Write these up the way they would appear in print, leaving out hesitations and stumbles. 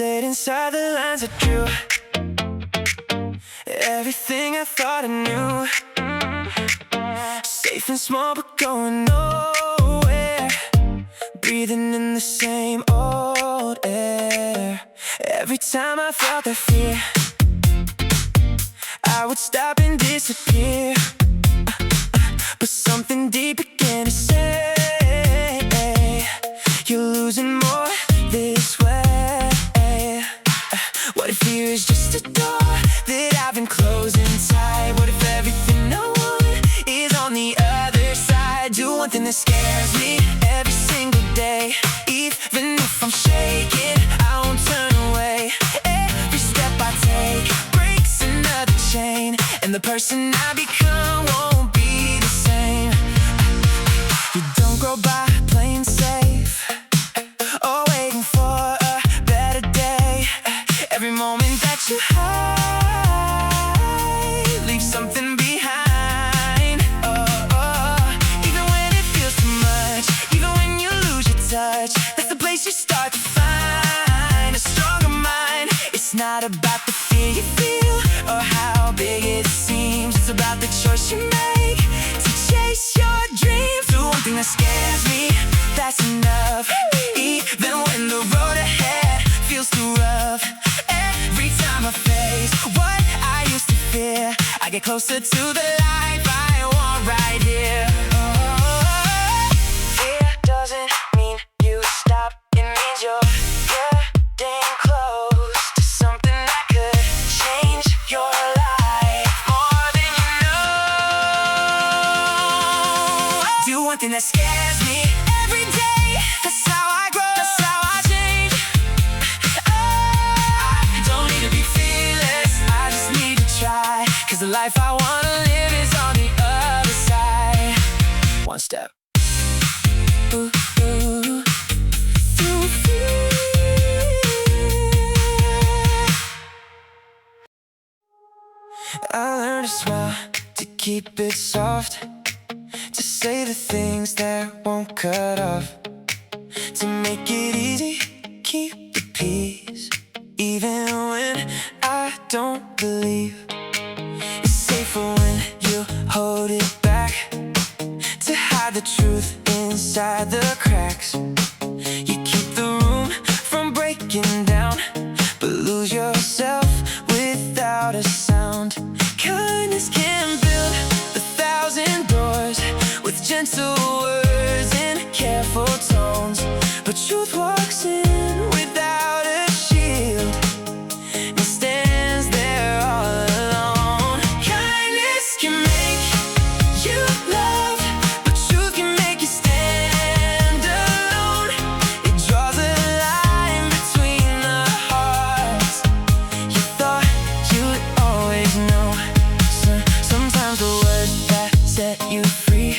stayed inside the lines I drew. Everything I thought I knew, safe and small but going nowhere, breathing in the same old air. Every time I felt that fear, I would stop and disappear, but something deep began to say, you're losing more this way. What if fear is just a door that I've been closing tight? What if everything I want is on the other side? Do one thing that scares me every single day. Even if I'm shaking, I won't turn away. Every step I take breaks another chain, and the person I become won't be the same. You don't grow by playing safe or waiting for a better day. Every moment that you hide leaves something behind. Even when it feels too much, even when you lose your touch, that's the place you start to find a stronger mind. It's not about the fear you feel or how big it seems. It's about the choice you make to chase your dreams. Do one thing that scares me, that's enough. Even when the road ahead feels too rough, every time I face what I used to fear, I get closer to the life I want right here. Fear doesn't mean you stop, it means you're getting close to something that could change your life more than you know. Do one thing that scares me every day. That's how I grow, that's how I change. I don't need to be fearless, I just need to try, 'cause the life I wanna live is on the other side. One step. Ooh, ooh, through fear. I learned to smile, to keep it soft, to say the things that won't cut off, to make it easy, keep the peace. Even when I don't believe it's safer when you hold it back, to hide the truth inside the cracks. You keep the room from breaking down, but lose yourself without a sound. Kindness can build 1,000 doors with gentle words and careful tones, but truth walks in without a shield and stands there all alone. Kindness can make you love, but truth can make you stand alone. It draws a line between the hearts you thought you'd always know. Sometimes the words that set you free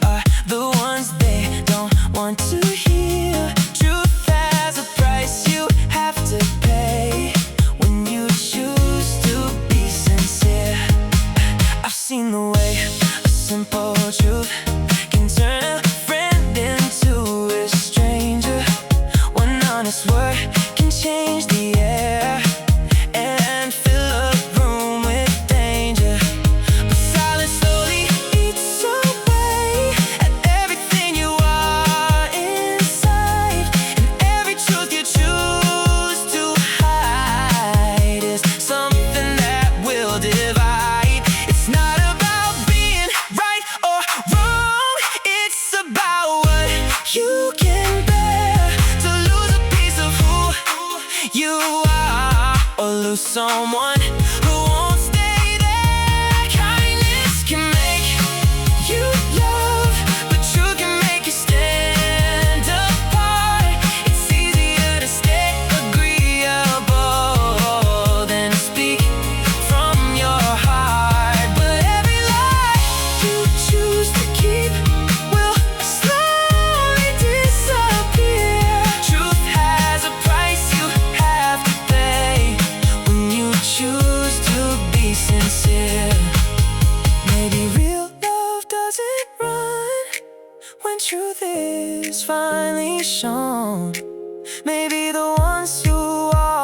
are the ones they don't want to hear. Truth has a price you have to pay when you choose to be sincere. I've seen the way a simple truth can turn a friend into a stranger. One honest word can change the air and fill a room with danger. But silence slowly eats away at everything you are inside, and every truth you choose to hide is something that will divide. It's not about being right or wrong, it's about what you can bear. To lose a piece of who you are, or lose someone who won't stay there. Kindness can make you love, but truth can make you stand apart. It's easier to stay agreeable than to speak from your heart. But every lie you choose to keep will slowly disappear. Truth has a price you have to pay when you choose to be sincere. Maybe real love doesn't run when truth is finally shown. Maybe the ones who are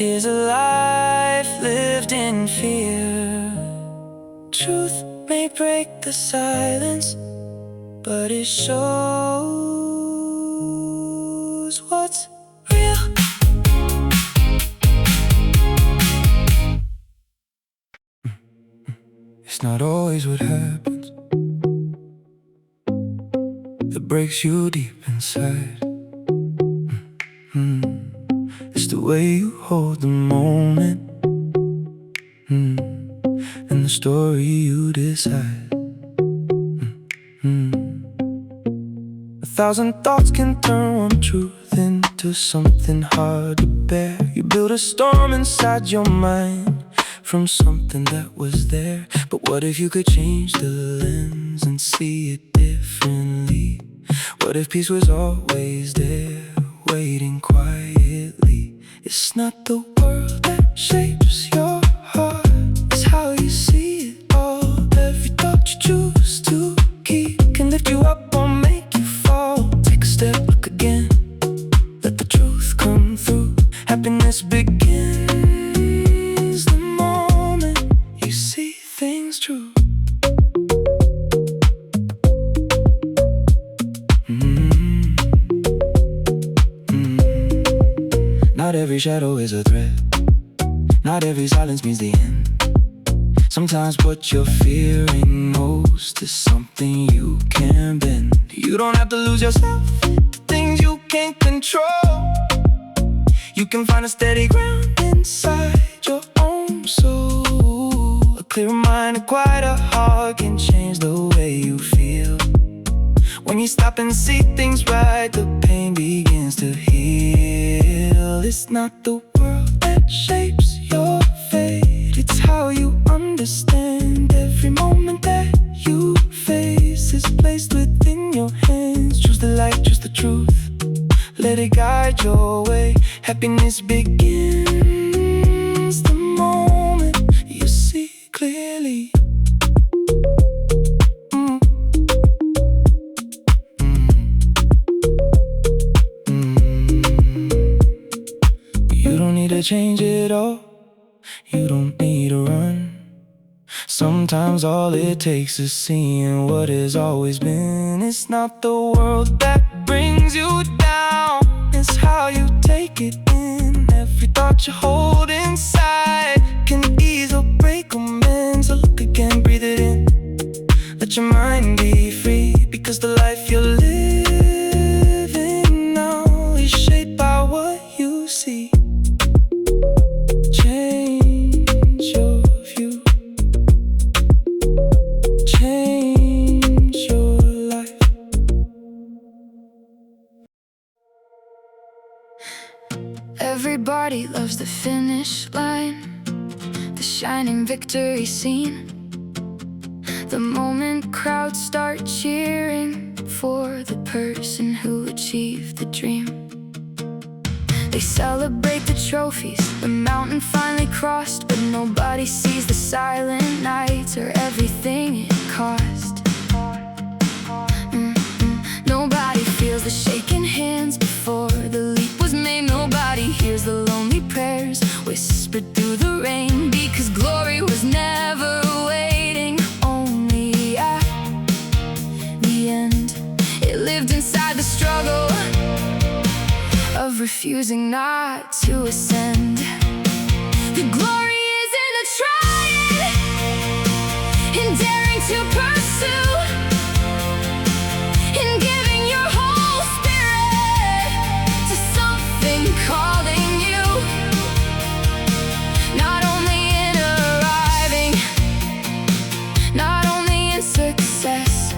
is a life lived in fear. Truth may break the silence, but it shows what's real. It's not always what happens that breaks you deep inside. It's the way you hold the moment, and the story you decide. 1,000 thoughts can turn one truth into something hard to bear. You build a storm inside your mind from something that was there. But what if you could change the lens and see it differently? What if peace was always there, waiting quietly? It's not the world that shapes your heart, it's how you see it all. Every thought you choose to keep can lift you up or make you fall. Take a step, look again, let the truth come through. Happiness begins the moment you see things true. Not every shadow is a threat, not every silence means the end. Sometimes what you're fearing most is something you can bend. You don't have to lose yourself to things you can't control. You can find a steady ground inside your own soul. A clear mind, a quieter heart can change the way you feel. When you stop and see things right, the pain begins to heal. It's not the world that shapes your fate, it's how you understand every moment that you face is placed within your hands. Choose the light, choose the truth, let it guide your way. Happiness begins the moment you see clearly. You don't need to change it all, you don't need to run. Sometimes all it takes is seeing what has always been. It's not the world that brings you down, it's how you take it in. Every thought you hold inside can ease or break or mend. So look again, breathe it in, let your mind be free. Because the life you're living now is shaped by what you see. Change your view, change your life. Everybody loves the finish line, the shining victory scene, the moment crowds start cheering for the person who achieved the dream. They celebrate the trophies, the mountain finally crossed, but nobody sees the silent nights or everything it cost. Nobody feels the shaking hands before the leap was made. Nobody hears the lonely prayers whispered through the rain, because glory was never waiting, only at the end. It lived inside the struggle of refusing not to ascend. The glory is in the trying, in daring to pursue, in giving your whole spirit to something calling you. Not only in arriving, not only in success,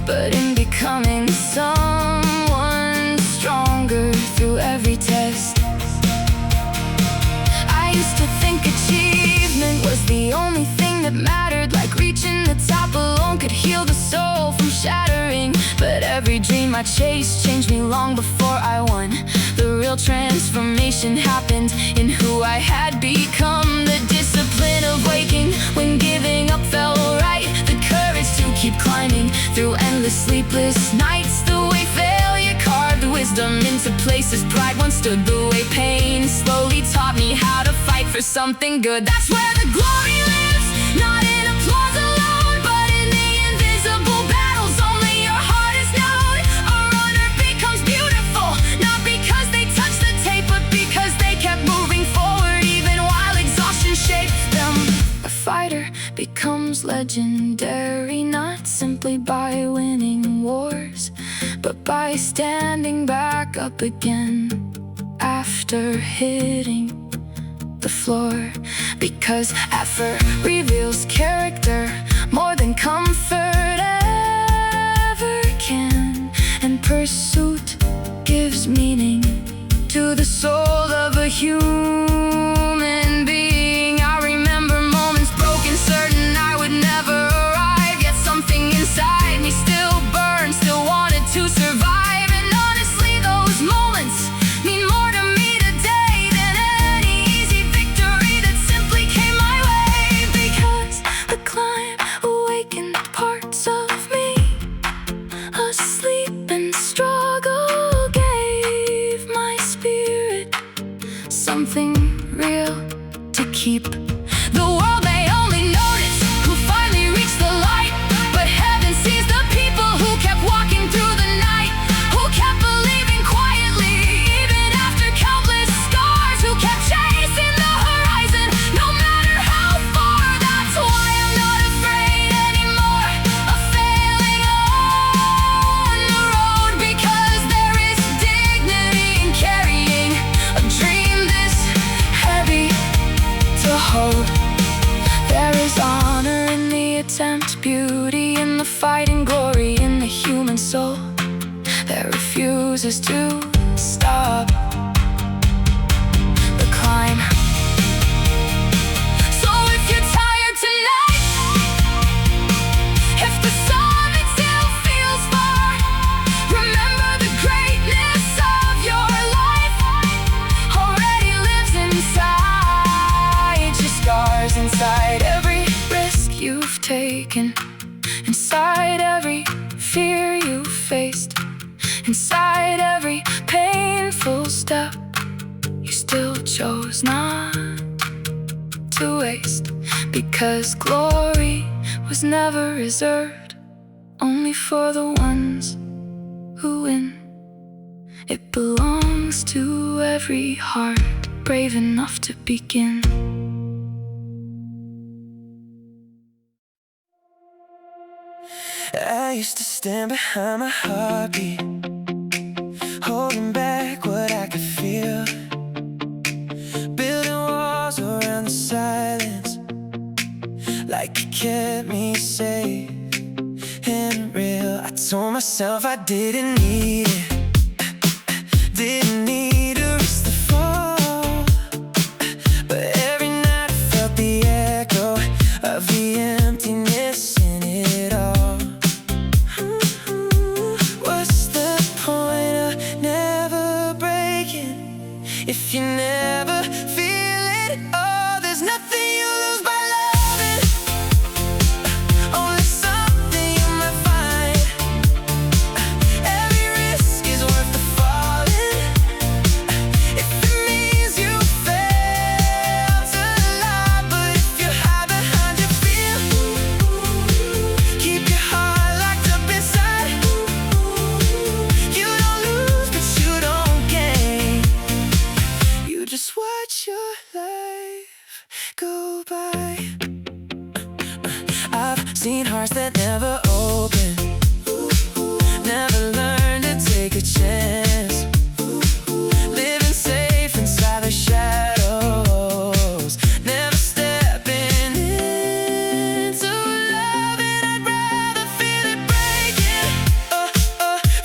but in becoming someone stronger through every test. I used to think achievement was the only thing that mattered, like reaching the top alone could heal the soul from shattering. But every dream I chased changed me long before I won. The real transformation happened in who I had become. The discipline of waking when giving up felt right, the courage to keep climbing through endless sleepless nights, the way failure carved wisdom them into places pride once stood the way. Pain slowly taught me how to fight for something good. That's where the glory lives, not in applause alone, but in the invisible battles only your heart is known. A runner becomes beautiful, not because they touched the tape, but because they kept moving forward even while exhaustion shaped them. A fighter becomes legendary, not simply by winning wars, but by standing back up again after hitting the floor. Because effort reveals character more than comfort ever can, and pursuit gives meaning to the soul of a human being. I remember moments broken, certain I would never arrive, yet something inside me still burned, still wanted to survive. And honestly, those moments mean more to me today than any easy victory that simply came my way. Because the climb awakened parts of me, asleep and struggle gave my spirit something real to keep. The world may only notice who finally reached the light, but heaven sees the people who kept walking through the night, who kept believing quietly even after countless scars, who kept chasing the horizon no matter how far. That's why I'm not afraid anymore of failing on the road, because there is dignity in carrying a dream this heavy to hold. There is honor in the attempt, beauty in the fight, and glory in the human soul that refuses to stop the climb. So if you're tired tonight, if the summit still feels far, remember the greatness of your life already lives inside your scars, inside every risk you've taken, inside every fear you faced, inside every painful step you still chose not to waste. Because glory was never reserved only for the ones who win. It belongs to every heart brave enough to begin. I used to stand behind my heartbeat, holding back what I could feel, building walls around the silence, like it kept me safe and real. I told myself I didn't need it, didn't need to risk the fall, but every night I felt the echo of the emptiness in it all. If you never feel it, oh, there's nothing you lose by loving. Oh, there's something you might find. Every risk is worth the falling. If it means you fail to lie, but if you hide behind your fear, keep your heart locked up inside. You don't lose, but you don't gain. You just watch your life go by. I've seen hearts that never open, never learned to take a chance, living safe inside the shadows, never stepping into love. And I'd rather feel it breaking,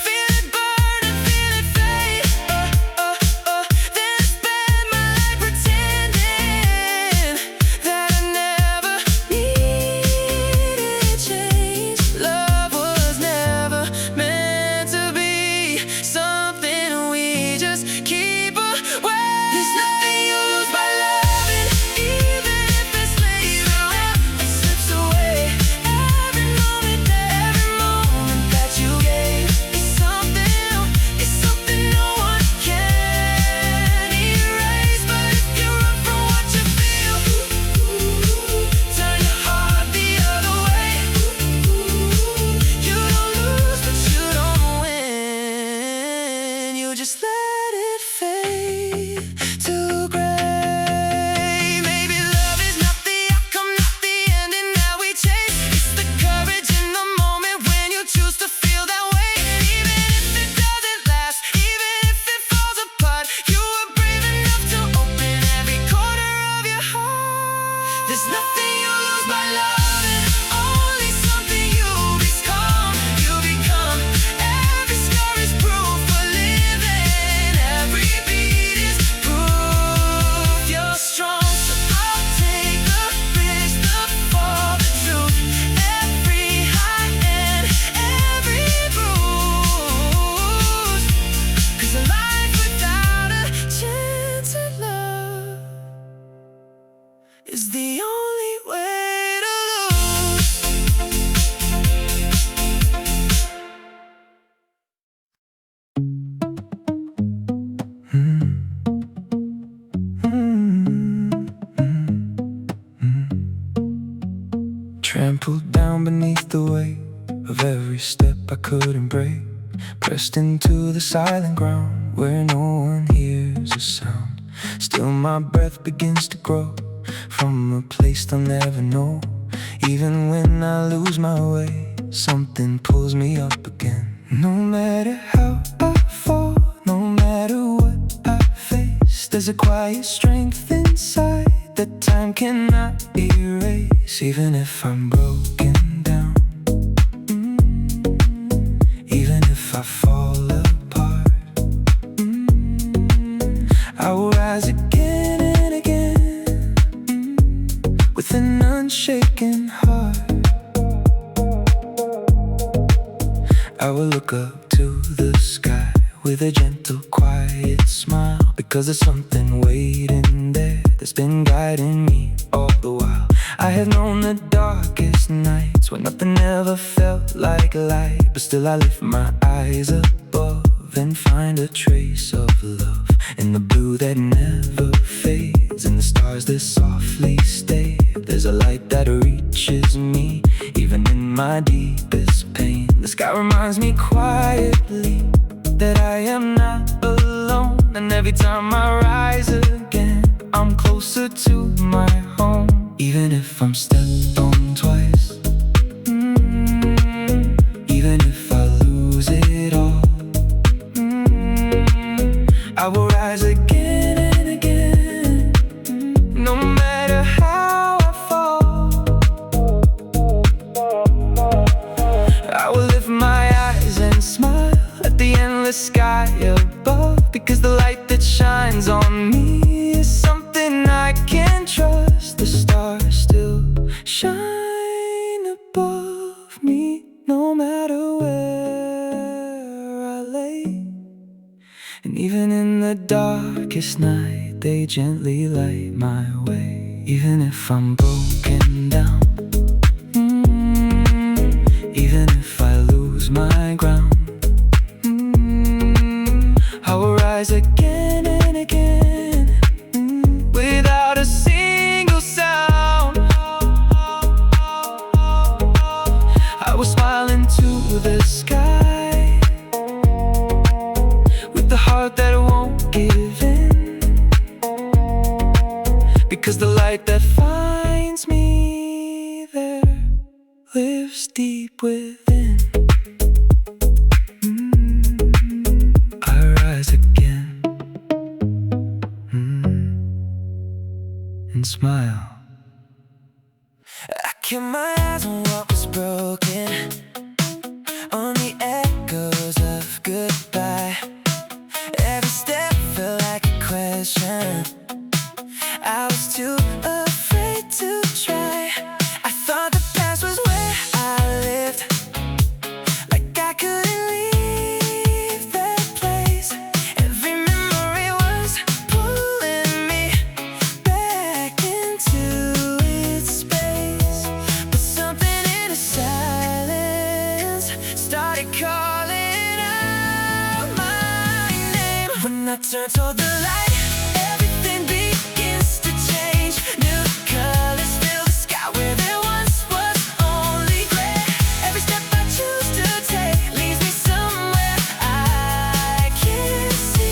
feel it burn and feel it fade, than spend my life pretending that I never needed change. Love was never meant to be some just let it fade to gray. Maybe love is not the outcome, not the ending that we chase. It's the courage in the moment when you choose to feel that way. Even if it doesn't last, even if it falls apart, you were brave enough to open every corner of your heart. There's nothing you lose by loving, only something you become. You become. Every scar is proof for living. Every beat is proof you're strong. So I'll take the risk, the fall, the truth. Every high and every bruise. 'Cause a life without a chance at love is the only way to lose. Trampled down beneath the weight of every step I couldn't break. Pressed into the silent ground where no one hears a sound. Still my breath begins to grow from a place I'll never know. Even when I lose my way, something pulls me up again. No matter how I fall, no matter what I face, there's a quiet strength inside that time cannot erase. Even if I'm broken down, even if I fall apart, I will rise again and again with an unshaken heart. I will look up to the sky with a gentle, quiet smile, because there's something waiting there that's been guiding me all the while. I have known the darkest nights when nothing ever felt like light, but still I lift my eyes above and find a trace of love in the blue that never fades, in the stars that softly stay. There's a light that reaches me even in my deepest pain. The sky reminds me quietly that I am not alone, and every time I rise again, I'm closer to my home. Even if I'm stepped on twice, even if I lose it all, I will rise again and again. No matter how I fall, I will lift my eyes and smile at the endless sky above, because the light that shines on me is something I can trust. The stars still shine above me, no matter where I lay. And even in the darkest night, they gently light my way. Even if I'm broken down, even if I lose my ground, I will rise again and again without a single sound. I will smile into the sky with the heart that won't give in, because the light that finds me there lives deep within. I rise again and smile. I kept my eyes on what was broken, on the echoes of goodbye. Every step felt like a question. I was too afraid to try. I thought the past was where I lived, like I couldn't leave that place. Every memory was pulling me back into its space. But something in the silence started calling out my name. When I turned toward the light, everything begins to change. New colors fill the sky where there once was only gray. Every step I choose to take leads me somewhere I can't see.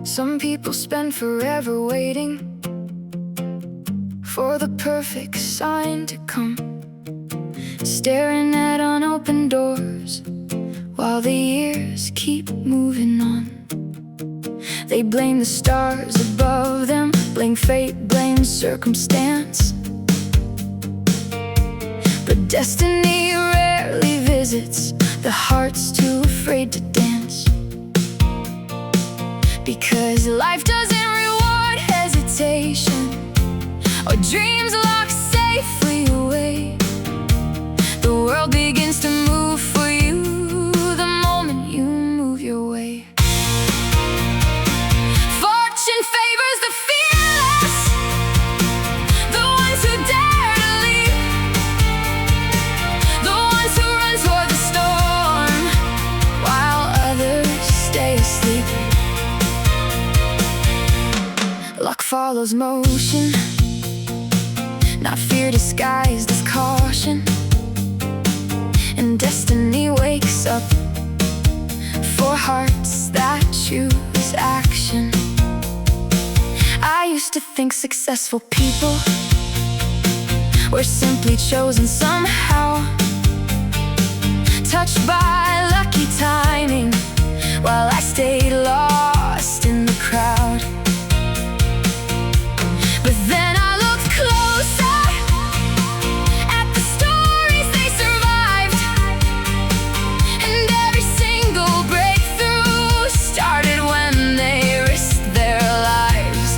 Some people spend forever waiting for the perfect sign to come, staring at unopened doors while the years keep moving on. They blame the stars above them, blame fate, blame circumstance, but destiny rarely visits the hearts too afraid to dance. Because life doesn't reward hesitation or dreams locked safely away. The world begins to move for you the moment you move your way. Fortune favors the fearless, the ones who dare to leap, the ones who run toward the storm while others stay asleep. Luck follows motion, not fear disguised as caution. And destiny wakes up for hearts that choose action. I used to think successful people were simply chosen somehow, touched by lucky timing, while I stayed lost in the crowd. But then I looked closer at the stories they survived, and every single breakthrough started when they risked their lives.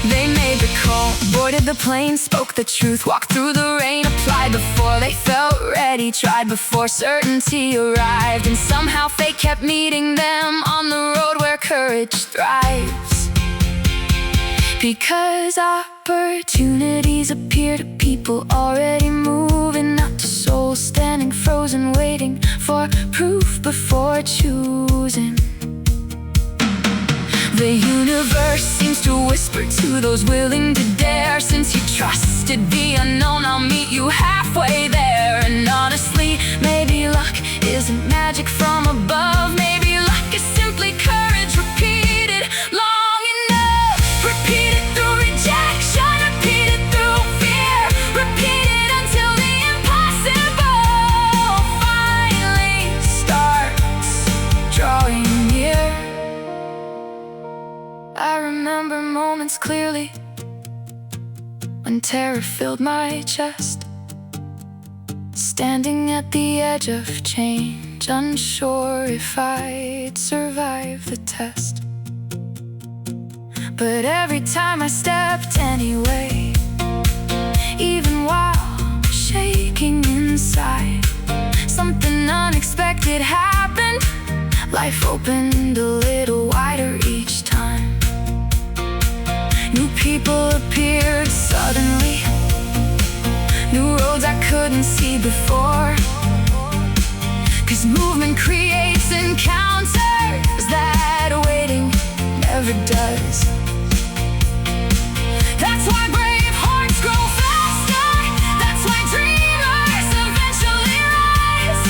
They made the call, boarded the plane, spoke the truth, walked through the rain, applied before they felt ready, tried before certainty arrived, and somehow fate kept meeting them on the road where courage thrives. Because opportunities appear to people already moving, not to souls standing frozen waiting for proof before choosing. The universe seems to whisper to those willing to dare, since you trusted the unknown, I'll meet you halfway there. And honestly, maybe luck isn't magic from above. Maybe luck is simply courage repeated long enough. Repeat it through rejection, repeat it through fear, repeat it until the impossible finally starts drawing near. I remember moments clearly when terror filled my chest, standing at the edge of change, unsure if I'd survive the test. But every time I stepped anyway, even while shaking inside, something unexpected happened. Life opened a little wider each time. New people appeared suddenly, new roads I couldn't see before. 'Cause movement creates encounters that waiting never does. That's why brave hearts grow faster, that's why dreamers eventually rise.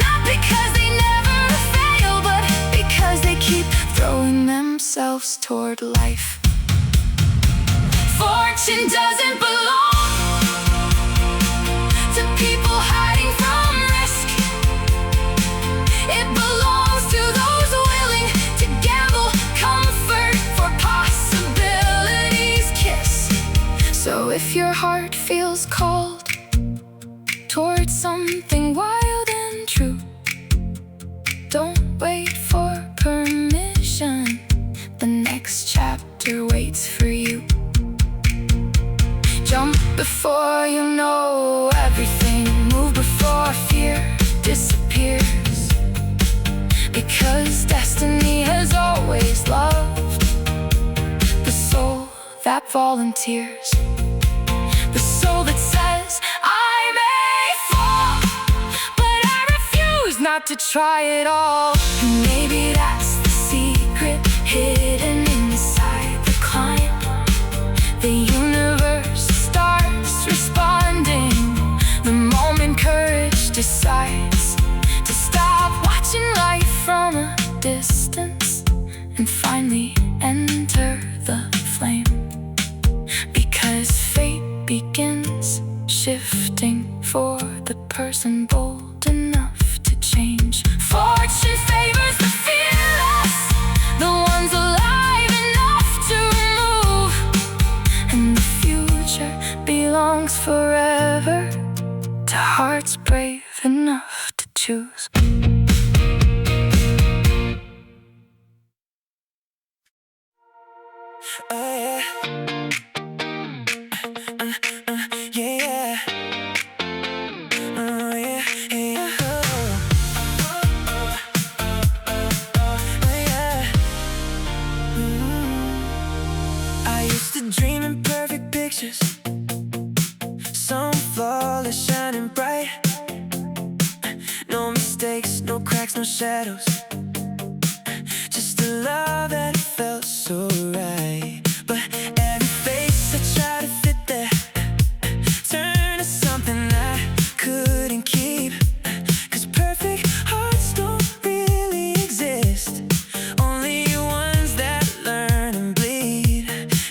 Not because they never fail, but because they keep throwing themselves toward life. Fortune doesn't belong to people hiding from risk. It belongs to those willing to gamble comfort for possibilities' kiss. So if your heart feels called towards something wild and true, don't wait for permission. The next chapter waits for you. Jump before you know everything, move before fear disappears. Because destiny has always loved the soul that volunteers, the soul that says, I may fall, but I refuse not to try it all. And maybe that's the secret hidden inside the climb. The universe starts responding the moment courage decides to stop watching life from a news. Oh yeah. Yeah. Oh yeah, yeah. Oh yeah. I used to dream in perfect pictures, some flawless, shining bright. No mistakes, no cracks, no shadows. Just a love that felt so right. But every face I tried to fit there turned to something I couldn't keep. 'Cause perfect hearts don't really exist, only ones that learn and bleed.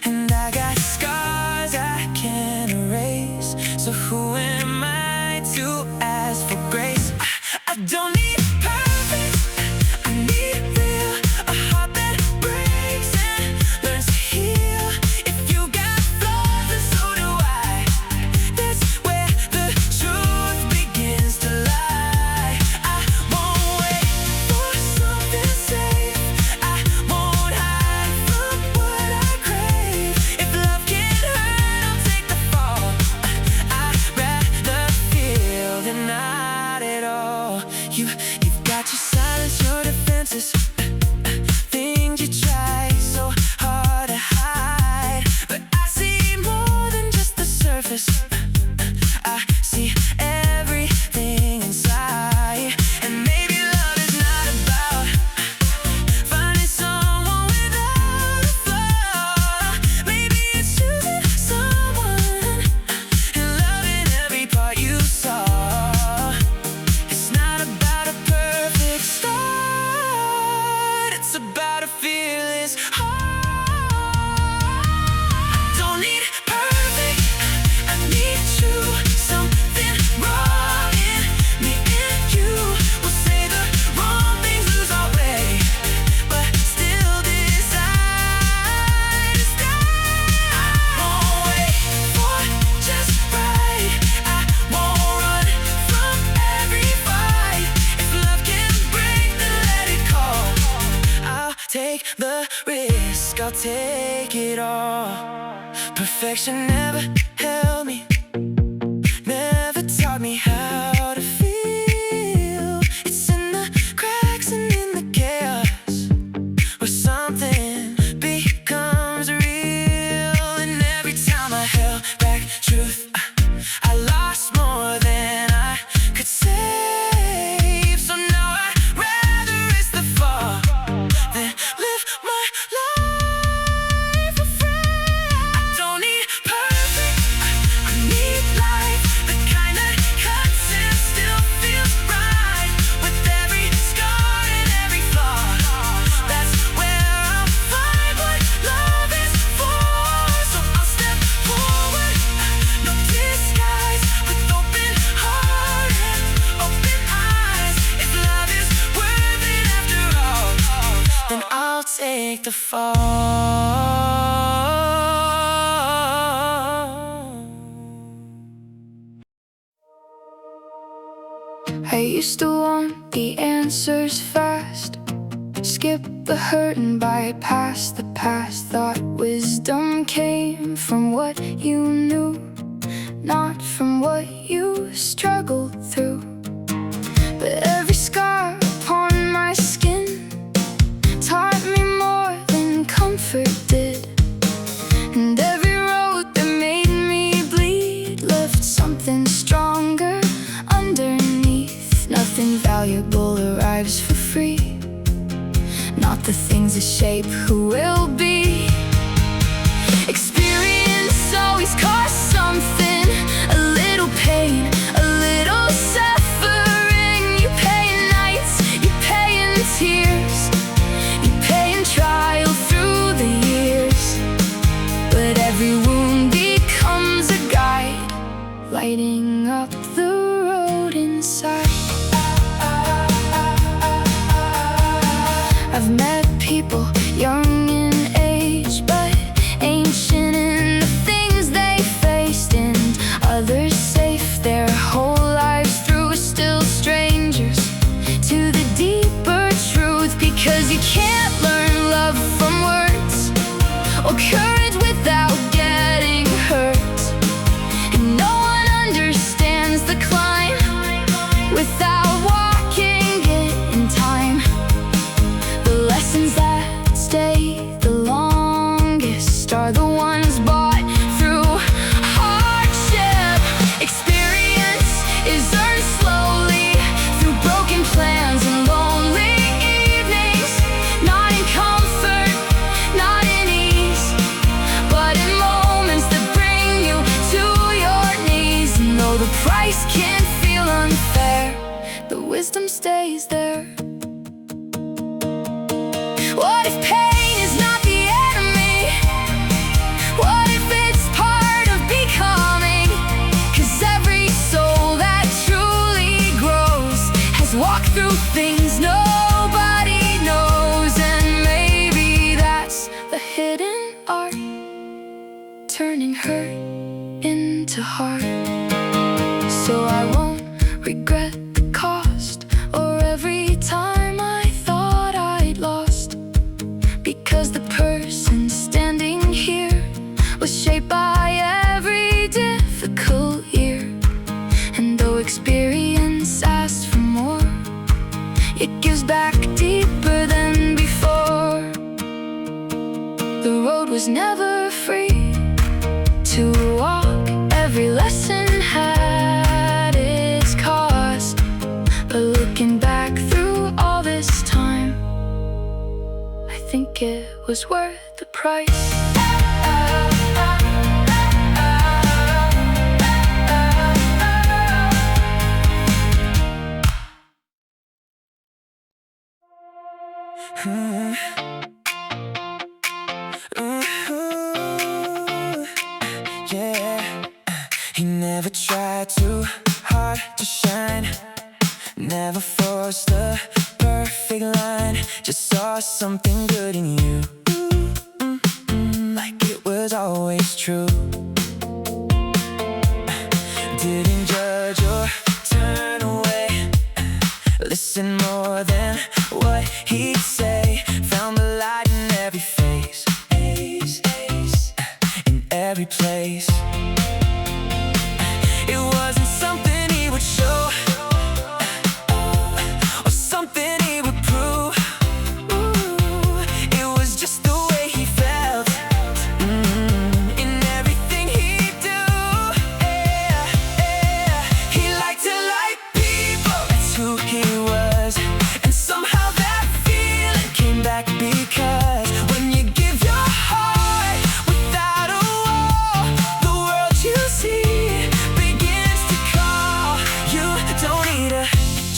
And I got scars I can't erase, so who am I to ask for grace? I don't need perfect, I need real. A heart that breaks and learns to heal. If you got flaws, then so do I. That's where the truth begins to lie. I won't wait for something safe, I won't hide from what I crave. If love can hurt, I'll take the fall. I'd rather feel than not at all. You've got your silence, your defenses, things you try so hard to hide. But I see more than just the surface, I see everything inside. And maybe love is not about finding someone without a flaw. Maybe it's choosing someone and loving every part you saw. It's not about a perfect start, it's about a fearless heart. I don't need perfect, I need you. Something wrong in me and you will say the wrong things, lose our way, but still decide to stay. I won't wait for just right, I won't run from every fight. If love can break, then let it go. I'll take the risk, I'll take it all. Perfection never held me, never taught me how to feel. It's in the cracks and in the chaos where something becomes real. And every time I held back truth, I lost more than I could save. So now I'd rather risk the fall than live my life afraid. I don't need perfect, I need life, the kind that cuts and still feels right. With every scar and every flaw, that's where I'll find what love is for. So I'll step forward, no disguise, with open heart and open eyes. If love is worth it after all, then I'll take the fall. I used to want the answers fast, skip the hurt and bypass the past. Thought wisdom came from what you knew, not from what you struggled through. But every scar upon my skin taught me more than comfort did. And every road that made me bleed left something stronger underneath. Nothing valuable arrives for free, not the things that shape who we'll be. Experience always costs something, a little pain, a little suffering. You pay in nights, you pay in tears, you pay in trial through the years. But every wound becomes a guide, lighting up the road inside. I've met people young in age, but ancient in the things they face. 'Cause you can't learn love from words or courage without getting hurt. And no one understands the climb without walking it in time. The lessons that stay the longest are the ones bought through hardship. Experience is earned slowly through broken plans and lonely evenings. Not in comfort, not in ease, but in moments that bring you to your knees. And though the price can feel unfair, the wisdom stays there. What if pain is not the enemy? What if it's part of becoming? 'Cause every soul that truly grows has walked through things nobody knows. And maybe that's the hidden art, turning hurt into heart. So I won't regret the cost or every time I thought I'd lost, because the person standing here was shaped by every difficult year. And though experience asks for more, it gives back deeper than before. The road was never free to walk. Every lesson had its cost. But looking back through all this time, I think it was worth the price. Yeah, he never tried too hard to shine, never forced a perfect line, just saw something good in you, like it was always true. Didn't judge or turn away, listen more than what he'd say, found the light in every face, in every place. It wasn't something he would show or something he would prove. It was just the way he felt in everything he'd do. He liked to like people, that's who he was. And somehow that feeling came back, because when you give your heart without a wall, the world you see begins to call. You don't need to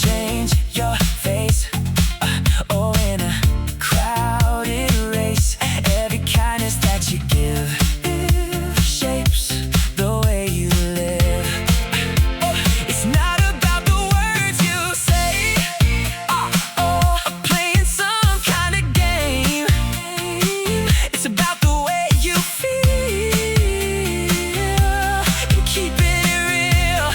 change your face or in a crowded race. Every kindness that you give shapes the way you live. It's not about the words you say or playing some kind of game. It's about the way you feel and keeping it real.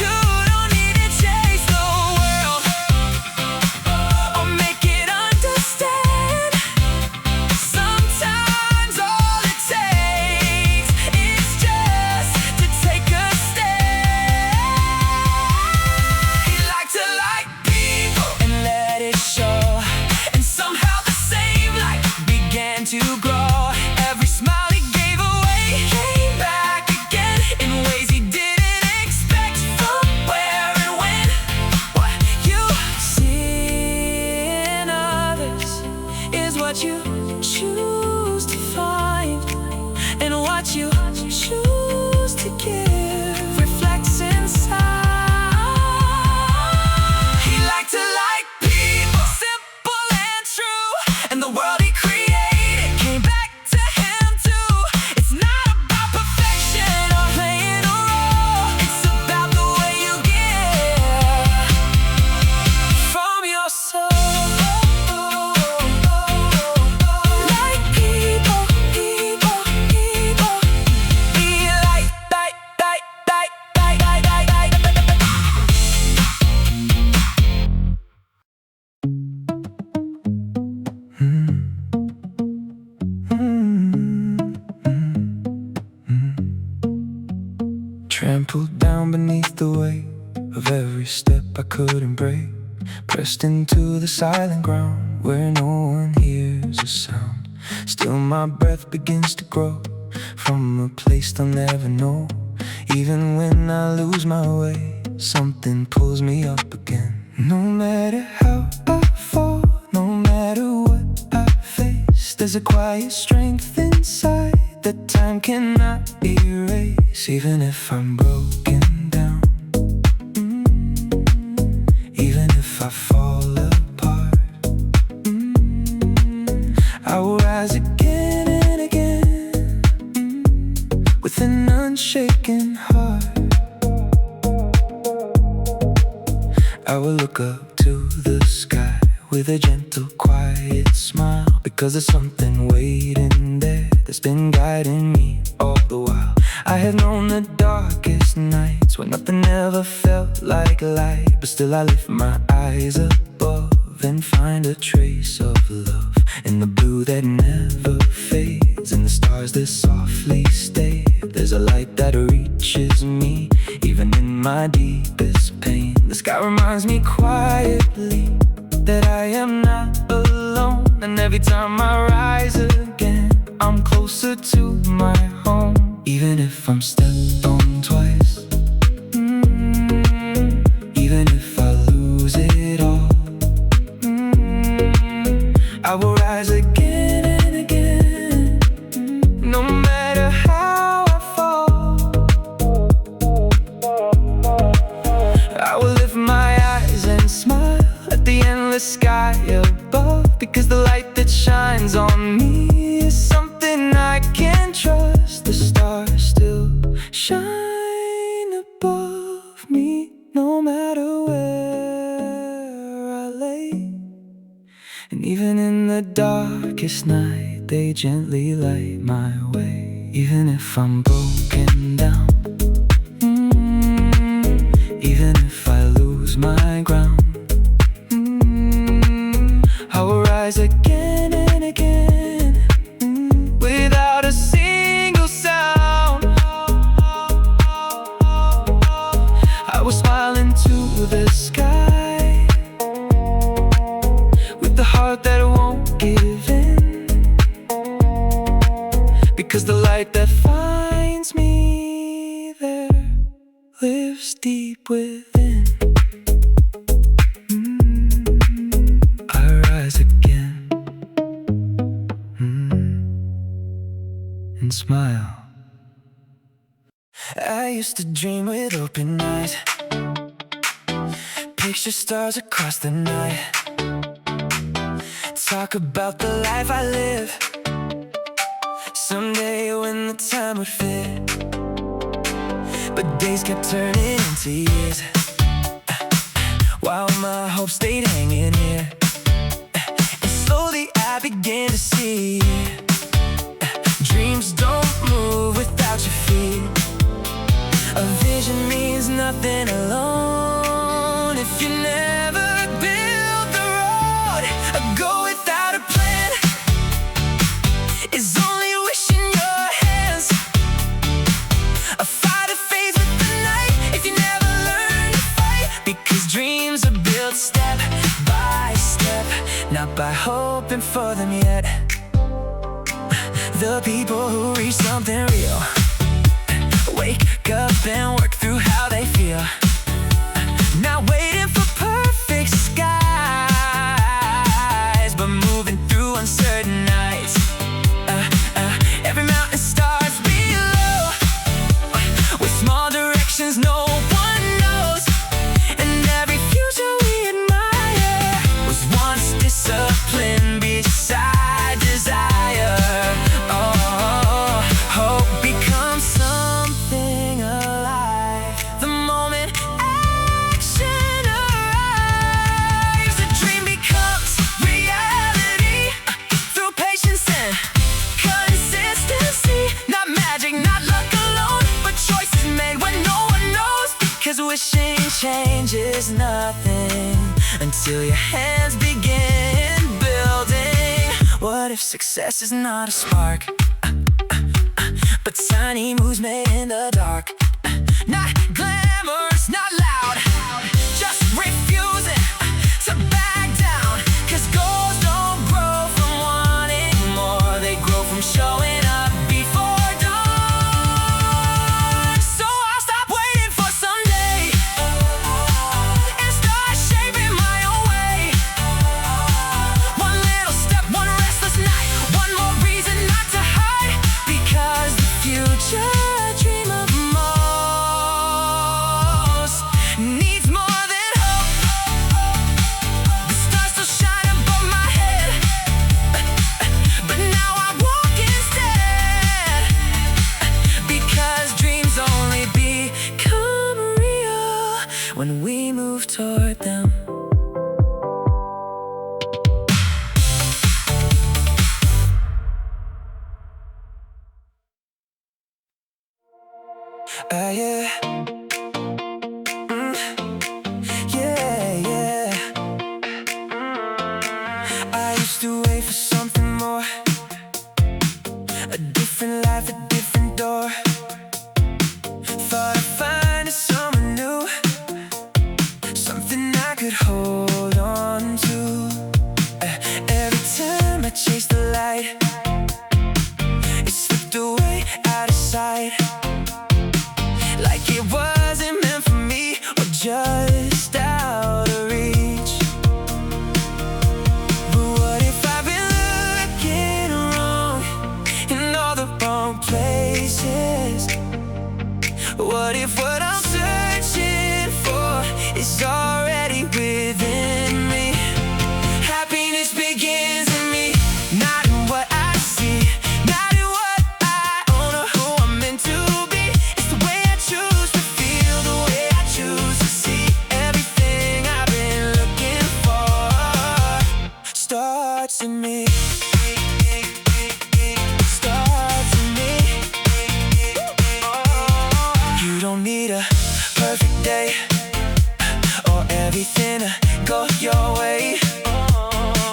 You don't need to chase the world or make it understand. Sometimes all it takes is just to take a stand. He liked to like people and let it show, and somehow the same light began to grow. Every smile he gave away came back again in ways he didn't expect. From where and when, what you see in others is what you choose to find, and what you choose to give reflects inside. He liked to like people, simple and true, and the world he created came back to him too. It's not about perfection or playing a role, it's about the way you give from your soul. Like people, people, people. every step I couldn't break, pressed into the silent ground where no one hears a sound. Still my breath begins to grow from a place they'll never know. Even when I lose my way, something pulls me up again. No matter how I fall, no matter what I face, there's a quiet strength inside that time cannot erase. Even if I'm broken down, even if I fall apart, I will rise again and again, with an unshaken heart. I will look up to the sky with a gentle, quiet smile, because there's something waiting there that's been guiding me all the while. I have known the darkest nights when nothing ever felt like light, but still I lift my eyes above and find a trace of love in the blue that never fades, in the stars that softly stay. There's a light that reaches me even in my deepest pain. The sky reminds me quietly that I am not alone, and every time I rise again, I'm closer to my home. Even if I'm stepped on twice, even if I lose it all, I will rise again and again, no matter how I fall. I will lift my eyes and smile at the endless sky above, because the light that shines on me is something I can trust. The stars still shine above me, no matter where I lay. And even in the darkest night, they gently light my way. Even if I'm broken down, even if I lose my ground, I will rise again and again, without a single sound. I will smile into the sky with the heart that won't give in, because the light that finds me there lives deep within. I rise again, and smile. I used to dream with open eyes, picture stars across the night, talk about the life I live someday when the time would fit. But days kept turning into years, while my hopes stayed hanging here. And slowly I began to see, dreams don't move without your feet. A vision means nothing alone if you never build the road. A go without a plan is only a wish in your hands. A fight that fades with the night if you never learn to fight, because dreams are built step by step, not by hoping for them yet. The people who reach something real wake up and work through how they feel, not waiting for perfect skies, but moving through uncertain nights. Every mountain starts below, with small directions no one knows, and every future we admire was once discipline beside desire. Oh, hope becomes something alive the moment action arrives. A dream becomes reality through patience and consistency. Not magic, not luck alone, but choices made when no one knows, because wishing changes nothing until your hands begin building. What if success is not a spark, but tiny moves made in the dark? Not glamorous, not loud, away.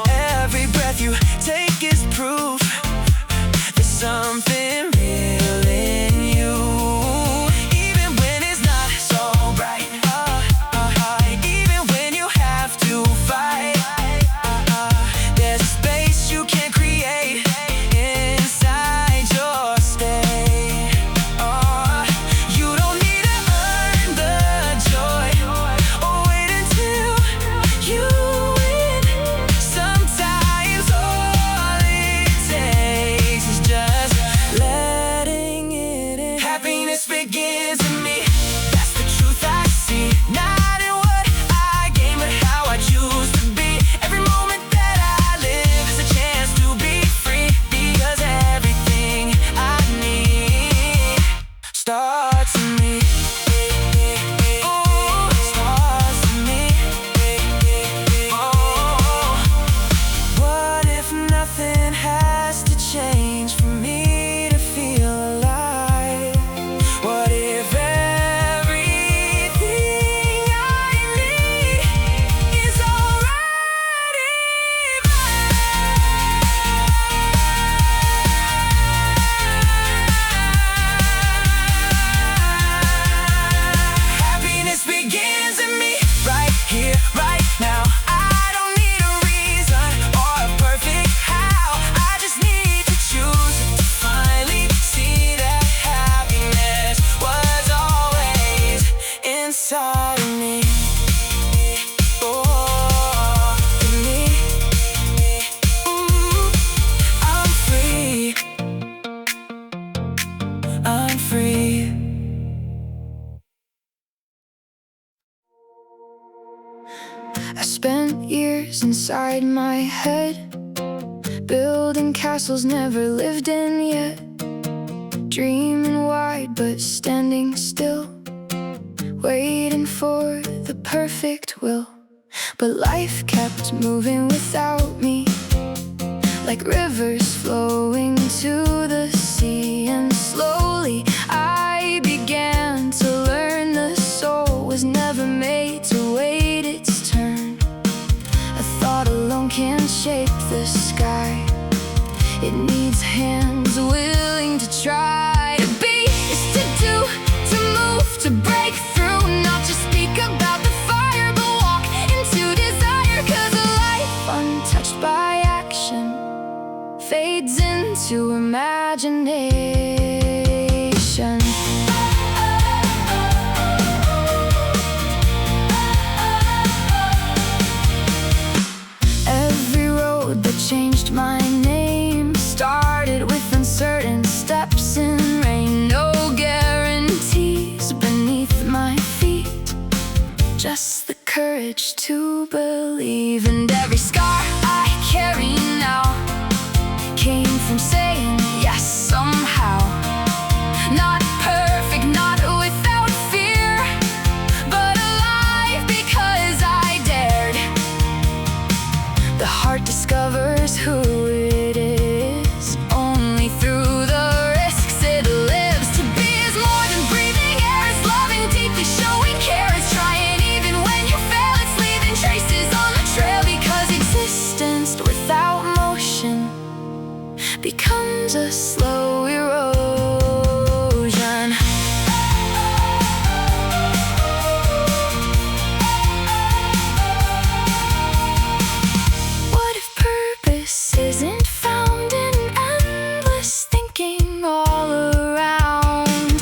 Every breath you take is proof there's something real in you. Even when it's not so bright, even when you have to fight, there's a space you can create inside your stay. You don't need to earn the joy or wait until you win. Sometimes all it takes is just letting it in. Happiness begins in me. That's the truth I see. Not in what I gain, but how I choose to be. Every moment that I live is a chance to be free, because everything I need starts in me. Ooh, starts in me. Oh, what if nothing has to change for me to feel alive? What if everything I need is already Happiness begins in me, right here, right now. I don't need a reason or a perfect how. I just need to choose to finally see that happiness was always inside of me. Oh, in me. Ooh, I'm free. I'm free. I spent years inside my head, building castles never lived in yet, dreaming wide but standing still, waiting for the perfect will. But life kept moving without me, like rivers flowing to the sea. And slowly I began to learn the soul was never made to wait its turn. A thought alone can't shape the sky. It needs hands willing to try. To be is to do, to move, to break through. Not just speak about the fire, but walk into desire. 'Cause a life untouched by action fades into imagination. Every road that changed my name started with uncertain steps in rain. No guarantees beneath my feet, just the courage to believe. And every scar I carry now came from saying yes somehow. Not perfect, not without fear, but alive because I dared. The heart discovers who it is only through the risks it lives. To be is more than breathing air, it's loving deeply, showing care. It's trying even when you fail, it's leaving traces on the trail. Because existence without motion becomes a slow erosion. What if purpose isn't found in endless thinking all around?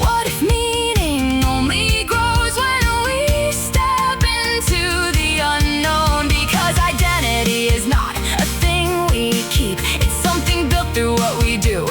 What if meaning only grows when we step into the unknown? Because identity is not a thing we keep, it's something built through what we do.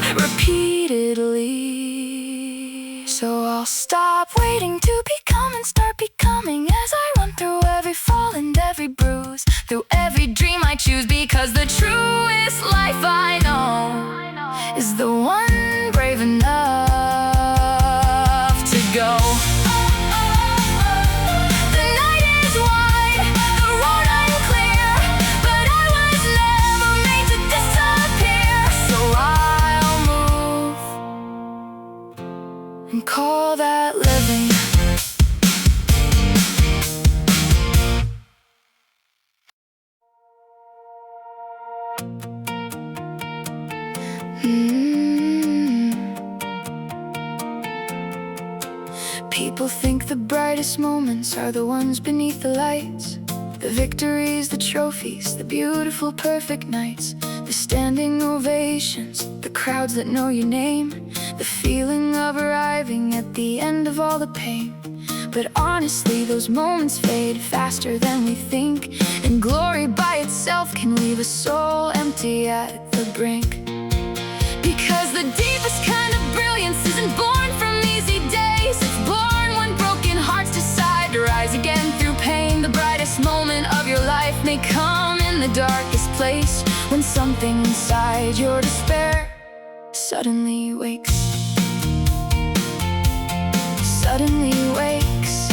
People think the brightest moments are the ones beneath the lights. The victories, the trophies, the beautiful perfect nights, the standing ovations, the crowds that know your name, the feeling of arriving at the end of all the pain. But honestly, those moments fade faster than we think, and glory by itself can leave a soul empty at the brink. Because the deepest kind of brilliance isn't born from easy days. It's born when broken hearts decide to rise again through pain. The brightest moment of your life may come in the darkest place, when something inside your despair suddenly wakes. Suddenly wakes.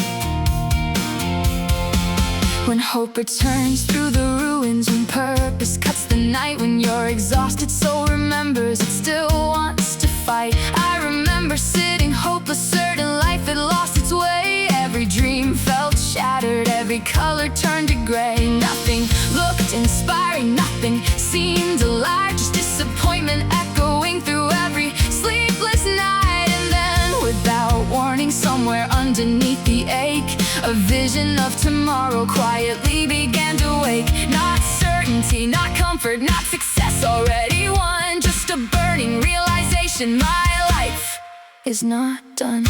When hope returns through the ruins, when purpose cuts the night, when your exhausted soul remembers it still wants to fight. I remember sitting hopeless, certain life had lost its way. Every dream felt shattered, every color turned to gray. Nothing looked inspiring, nothing seemed alive, just disappointment echoing through every sleepless night. And then, without warning, somewhere underneath the ache, a vision of tomorrow quietly began to wake. Not certainty, not comfort, not success already won, just a burning realization my life is not done.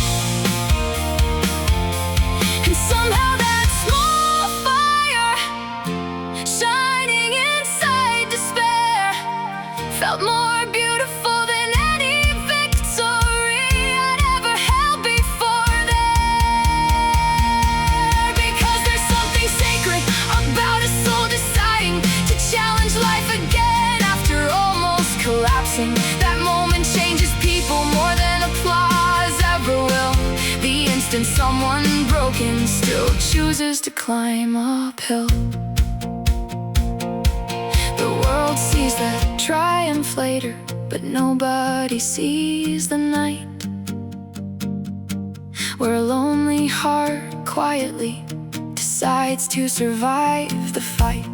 And somehow that small fire shining inside despair felt more beautiful than any victory I'd ever held before there. Because there's something sacred about a soul deciding to challenge life again after almost collapsing. That moment changes people more than applause ever will. The instant someone broken still chooses to climb uphill. The world sees the triumph later, but nobody sees the night where a lonely heart quietly decides to survive the fight.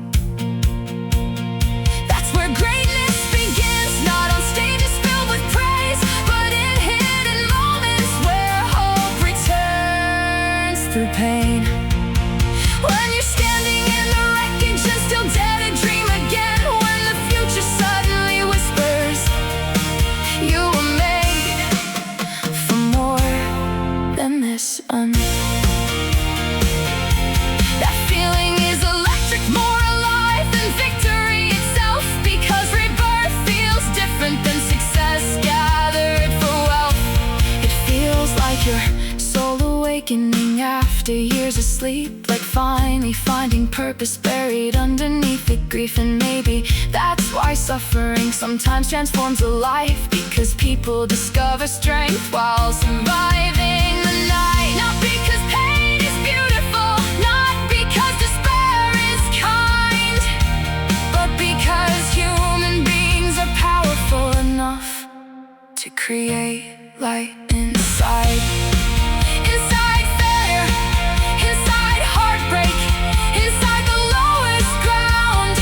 That's where greatness begins, not on stages filled with praise, but in hidden moments where hope returns through pain. When you're standing in the wreckage and still dare to dream again, when the future suddenly whispers you were made for more than this. That feeling is electric, more alive than victory itself, because rebirth feels different than success gathered for wealth. It feels like your soul awakening after years of sleep, like finally finding purpose buried underneath the grief. And maybe that's why suffering sometimes transforms a life, because people discover strength while surviving the night. Not because pain is beautiful, not because despair is kind, but because human beings are powerful enough to create light inside. Inside failure, inside heartbreak, inside the lowest ground,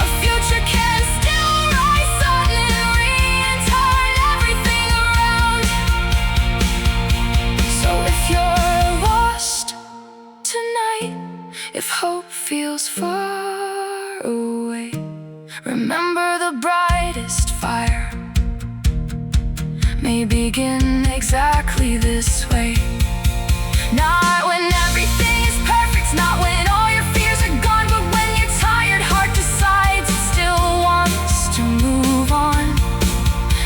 a future can still rise suddenly and turn everything around. So if you're lost tonight, if hope feels far away, remember the brightest fire may begin exactly this way. Not when everything is perfect, not when all your fears are gone, but when your tired heart decides it still wants to move on.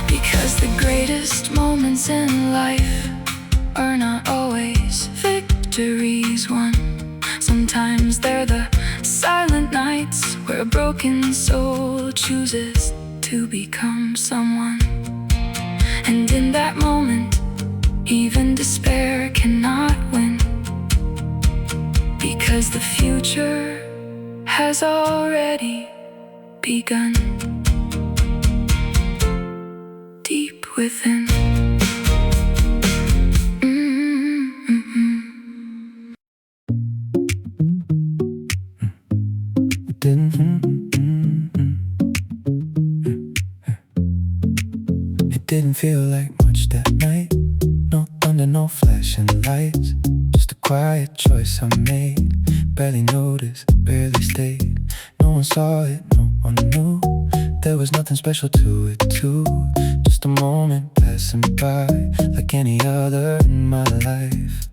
Because the greatest moments in life are not always victories won. Sometimes they're the silent nights where a broken soul chooses to become someone. And in that moment, even despair cannot win, because the future has already begun deep within. didn't feel like much that night. No thunder, no flashing lights, just a quiet choice I made. Barely noticed, barely stayed. No one saw it, no one knew. There was nothing special to it too. Just a moment passing by, like any other in my life.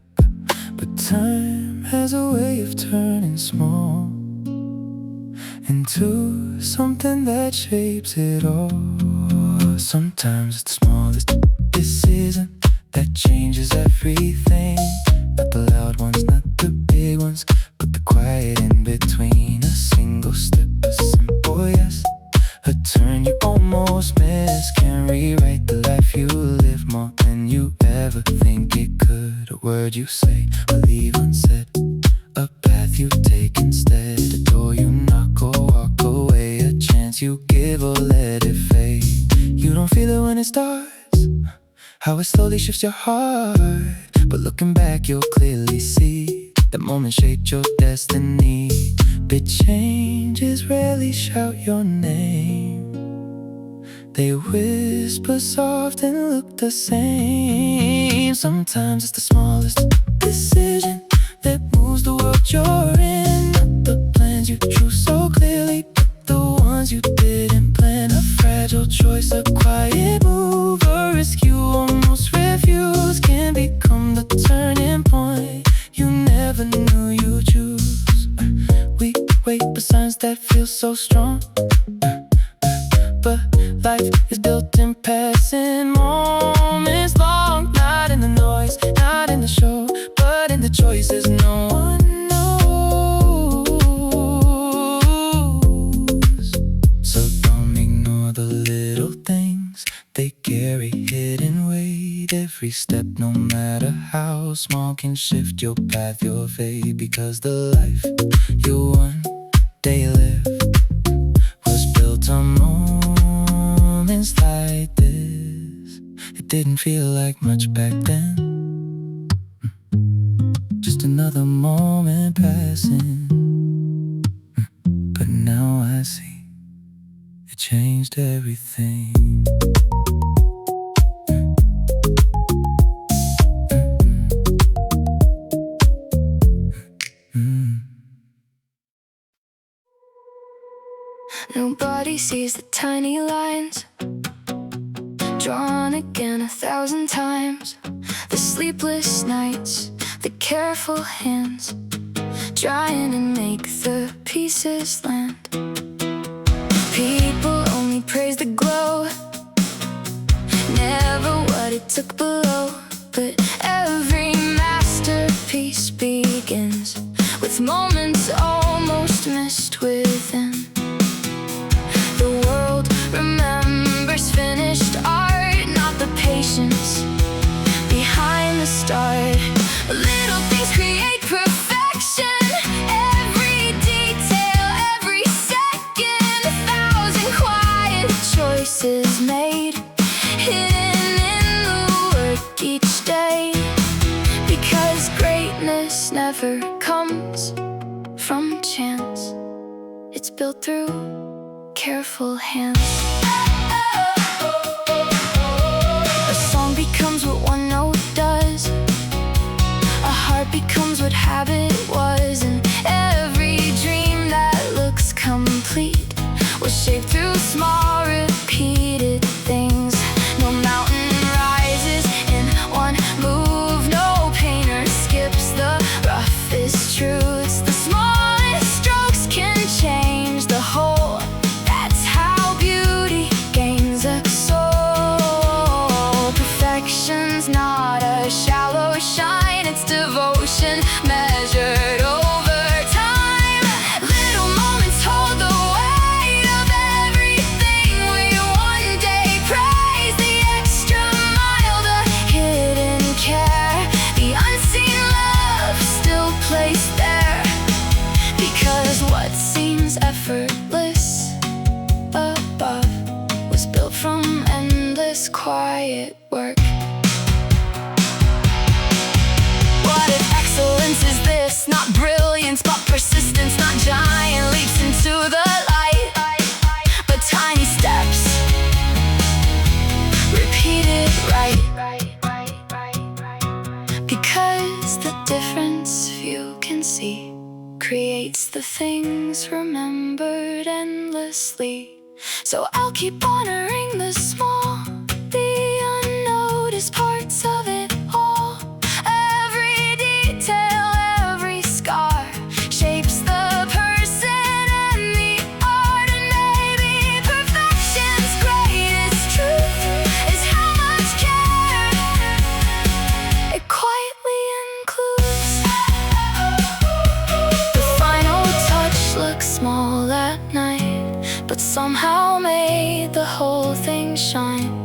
But time has a way of turning small into something that shapes it all. Sometimes it's the smallest decision that changes everything. Not the loud ones, not the big ones, but the quiet in between. A single step, a simple yes, a turn you almost miss, can rewrite the life you live more than you ever think it could. A word you say or leave unsaid, a path you take instead, a door you knock or walk away, a chance you give or let it fade. You don't feel it when it starts, how it slowly shifts your heart, but looking back you'll clearly see that moment shaped your destiny. Big changes rarely shout your name, they whisper soft and look the same. Sometimes it's the smallest decision that moves the world you're in. Not the plans you drew so clearly, but the ones you didn't plan. A fragile choice, a quiet move, a risk you almost refuse, can become the turning point you never knew you'd choose. We wait for signs that feel so strong, but life is built in passing moments long. Not in the noise, not in the show, but in the choices no one knows. So don't ignore the little things, they carry hidden weight. Every step, no matter how small, can shift your path, your fate. Because the life you one day live was built on moments like this. It didn't feel like much back then, just another moment passing. But now I see it changed everything. Nobody sees the tiny lines drawn again 1,000 times. The sleepless nights, the careful hands trying to make the pieces land. People only praise the glow, never what it took below. But every masterpiece begins with moments almost missed within. The world remembers finished art, not the patience behind the start. Little things create perfection, every detail, every second, 1,000 quiet choices made, hidden in the work each day. Because greatness never comes from chance, it's built through careful hands. A song becomes what one note does, a heart becomes what habit was, and every dream that looks complete was shaped through small repeated things. No mountain rises in one move, no painter skips the roughest truths. The smallest strokes can change the whole. That's how beauty gains a soul. Perfection's not a shallow shine, it's devotion measured over time. Little moments hold the weight of everything we one day praise. The extra mile, the hidden care, the unseen love still placed there. Because what seems effortless above was built from endless quiet work. What if excellence is this? Not brilliance, but persistence. Not giant leaps into the light, but tiny steps, repeated creates the things remembered endlessly. So I'll keep honoring the small, the unnoticed parts of it all. Every detail, every scar shapes the person and the art. And maybe perfection's greatest truth is how much care it quietly includes. The final touch looks small at night, but somehow made the whole thing shine.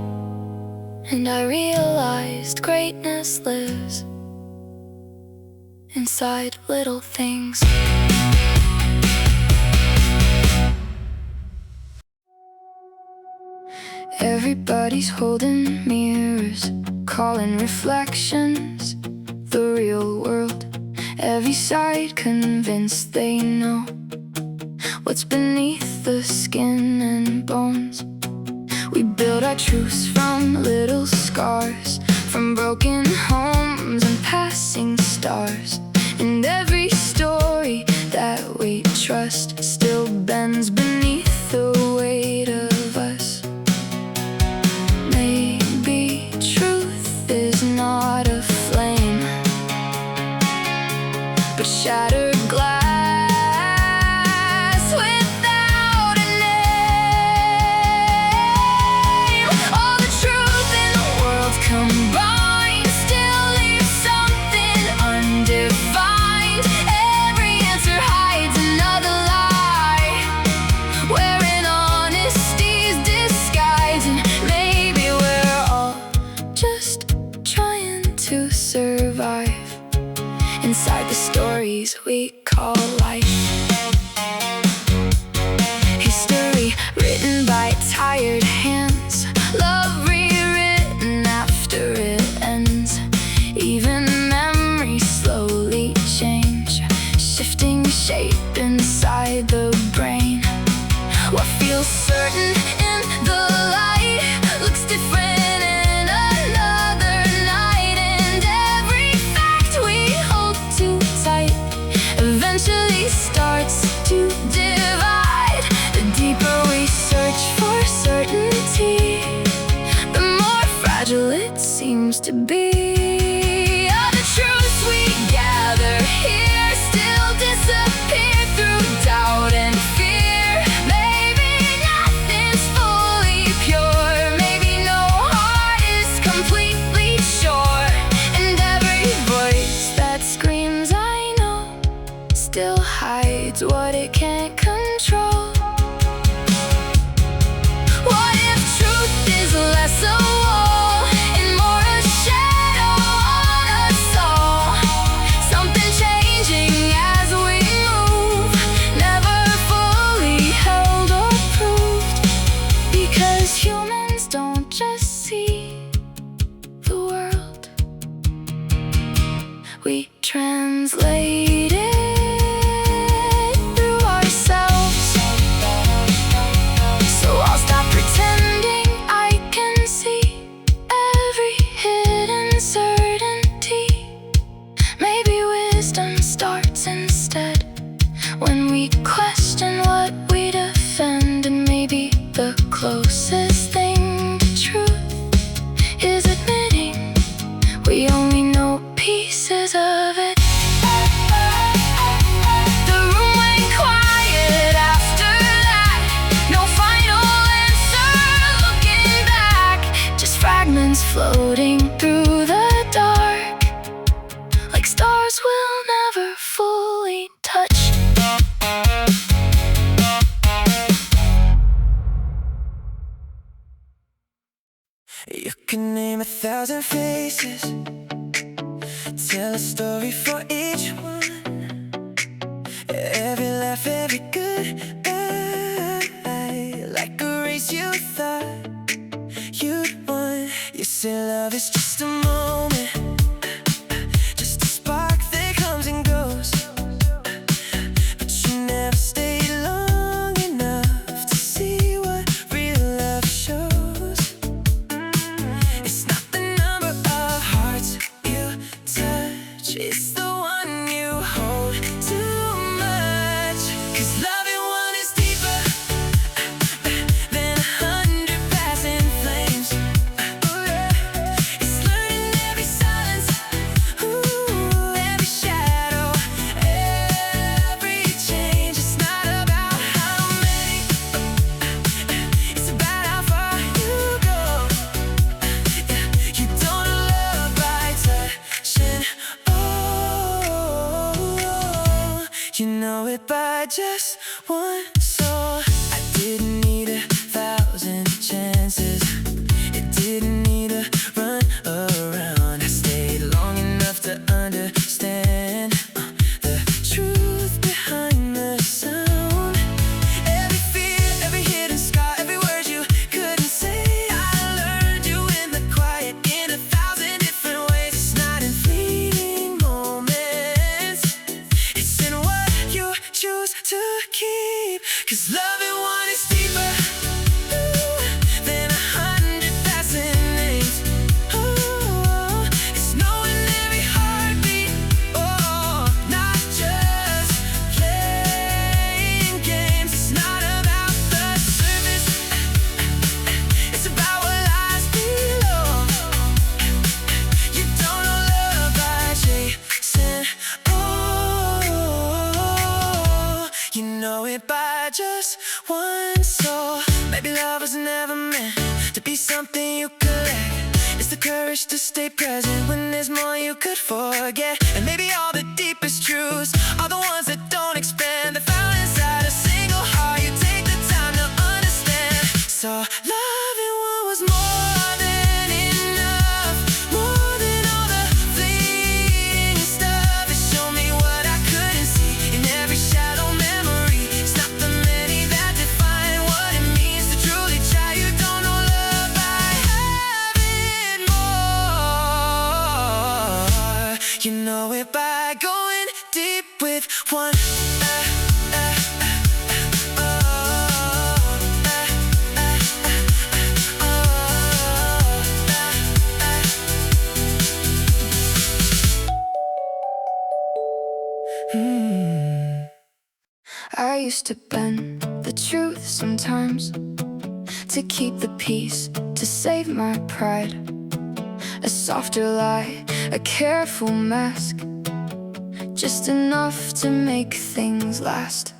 And I realized greatness lives inside little things. Everybody's holding mirrors, calling reflections the real world. Every side convinced they know what's beneath the skin and bones. We build our truths from little scars, from broken homes and passing stars. And every story that we trust still bends beneath the weight of us. Maybe truth is not a flame, but shattered glass without a name. All the truth in the world combined still leaves something undefined. Every answer hides another lie, wherein honesty's disguised. And maybe we're all just trying to survive inside the stories we call life. History written by tired hands, love rewritten after it ends. Even memories slowly change, shifting shape inside the brain. What feels certain in the light looks different in another night. And every fact we hold too tight eventually starts to divide. The deeper we search for certainty, the more fragile it seems to be. All the truths we gather here still disappear through doubt and fear. Maybe nothing's fully pure, maybe no heart is completely sure. And every voice that screams I know still hides what it can't control. What if truth is less a wall and more a shadow on us all? Something changing as we move, never fully held or proved. Because humans don't just see the world, we translate it through ourselves. So I'll stop pretending I can see every hidden certainty. Maybe wisdom starts instead when we question what we defend. And maybe the closest thing to truth is admitting we only know pieces of it. The room went quiet after that. No final answer looking back, just fragments floating through the dark, like stars we'll never fully touch. You can name 1,000 faces, tell a story for each one. Every laugh, every goodbye, like a race you thought you'd won. You say love is just a moment, just a spark that comes and goes, but you never stay long enough to see what real love shows. It's not the number of hearts you touch, it's the one you hold too much. one song. I didn't need 1,000 chances. It didn't need a run around. I stayed long enough to understand the truth behind the sound. Every fear, every hidden scar, every word you couldn't say, I learned you in the quiet in 1,000 different ways. It's not in fleeting moments, it's in what you choose to keep. 'Cause loving one is deeper than 100 passing names. Oh, it's knowing every heartbeat. Oh, not just playing games. It's not about the surface, it's about what lies below. You don't know love by chasing. Oh, you know it by just one soul. Maybe love was never meant to be something you collect. It's the courage to stay present when there's more you could forget. And maybe all the deepest truths are the ones that don't expand. They're found inside a single heart. You take the time to understand. So loving one was more than enough, more than all the fleeting stuff. It showed me what I couldn't see in every shadow memory. It's not the many that define what it means to truly try. You don't know love by having more. You know it by going deep with one. I used to bend the truth sometimes to keep the peace, to save my pride. A softer lie, a careful mask, just enough to make things last.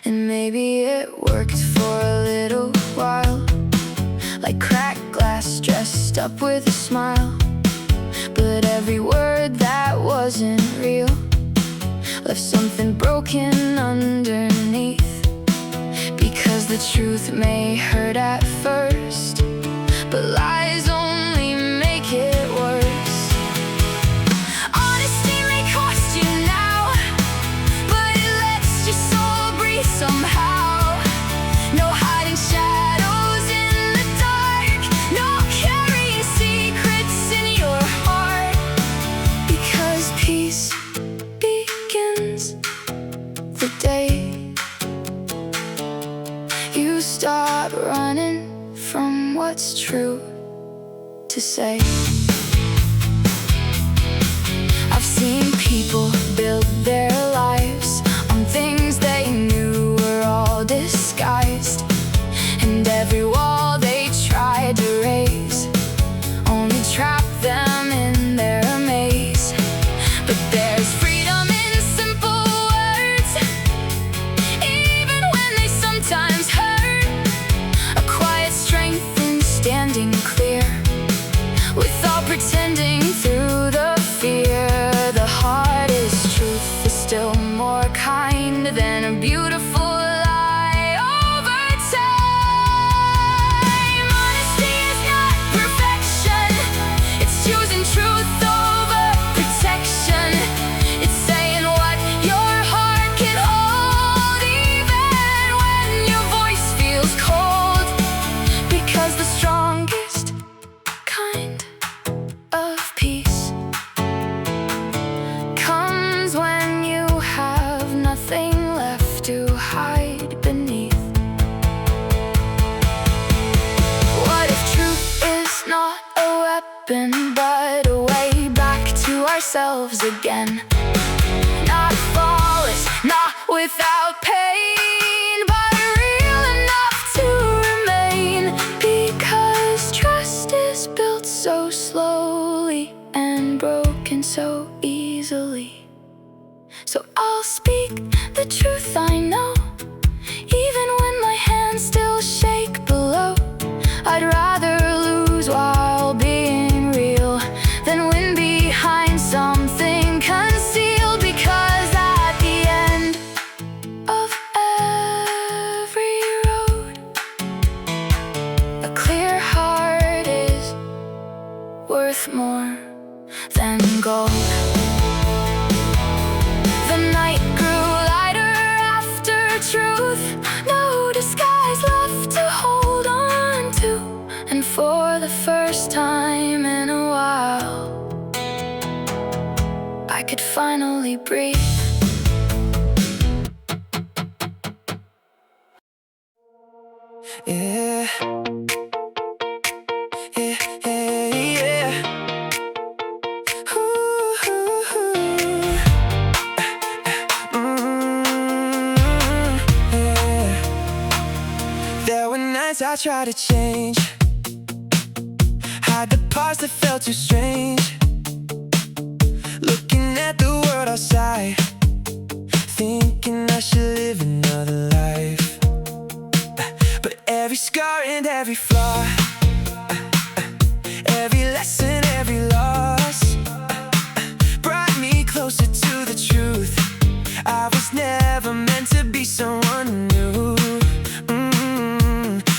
And maybe it worked for a little while, like cracked glass dressed up with a smile. But every word that wasn't real left something broken underneath. Because the truth may hurt at first, but lies only make it worse. Honesty may cost you now, but it lets your soul breathe somehow. No hiding shadows in the dark, no carrying secrets in your heart. Because peace begins the day you stop running from what's true to say. I've seen people build their lives on things they knew were all disguised, and every wall they tried to raise only trapped them in their maze. But there's freedom in simple words, even when they sometimes hurt. A quiet strength in standing clear, without pretending through the fear. The hardest truth is still more kind than a beautiful lie over time. Honesty is not perfection, it's choosing truth over protection. It's saying what your heart can hold, even when your voice feels cold. Because the strongest kind of peace comes when you have nothing left to hide beneath. What if truth is not a weapon, but a way back to ourselves again? Not flawless, not without pain, but real enough to remain. Because trust is built so slowly and broken so easily. So I'll speak the truth I know, even when my hands still shake below. I'd rather lose while being real than win behind something concealed. Because at the end of finally breathe. Yeah. Yeah, yeah, yeah. Ooh, yeah. There were nights I tried to change, hide the parts that felt too strange. Looking at the world outside, thinking I should live another life. But every scar and every flaw, every lesson, every loss, brought me closer to the truth. I was never meant to be someone new.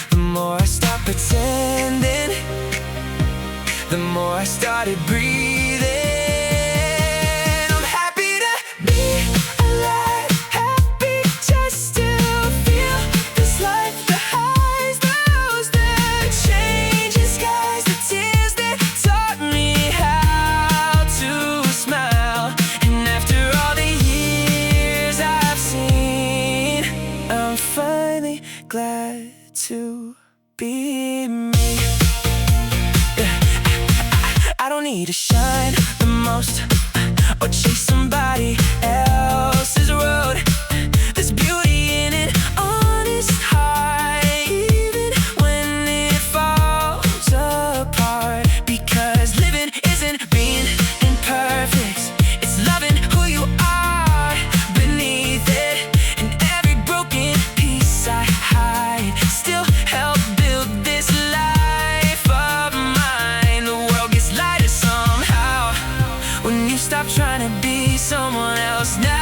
The more I stopped pretending, the more I started breathing. I'm happy to be alive, happy just to feel this life. The highs, the lows, the changing skies, the tears that taught me how to smile. And after all the years I've seen, I'm finally glad to be me. I don't need to shine the most or chase somebody else's road. There's beauty in an honest heart, even when it falls apart. Because living isn't being imperfect, it's loving who you are beneath it. And every broken piece I hide still help build this life of mine. The world gets lighter somehow when you stop trying to be someone else now.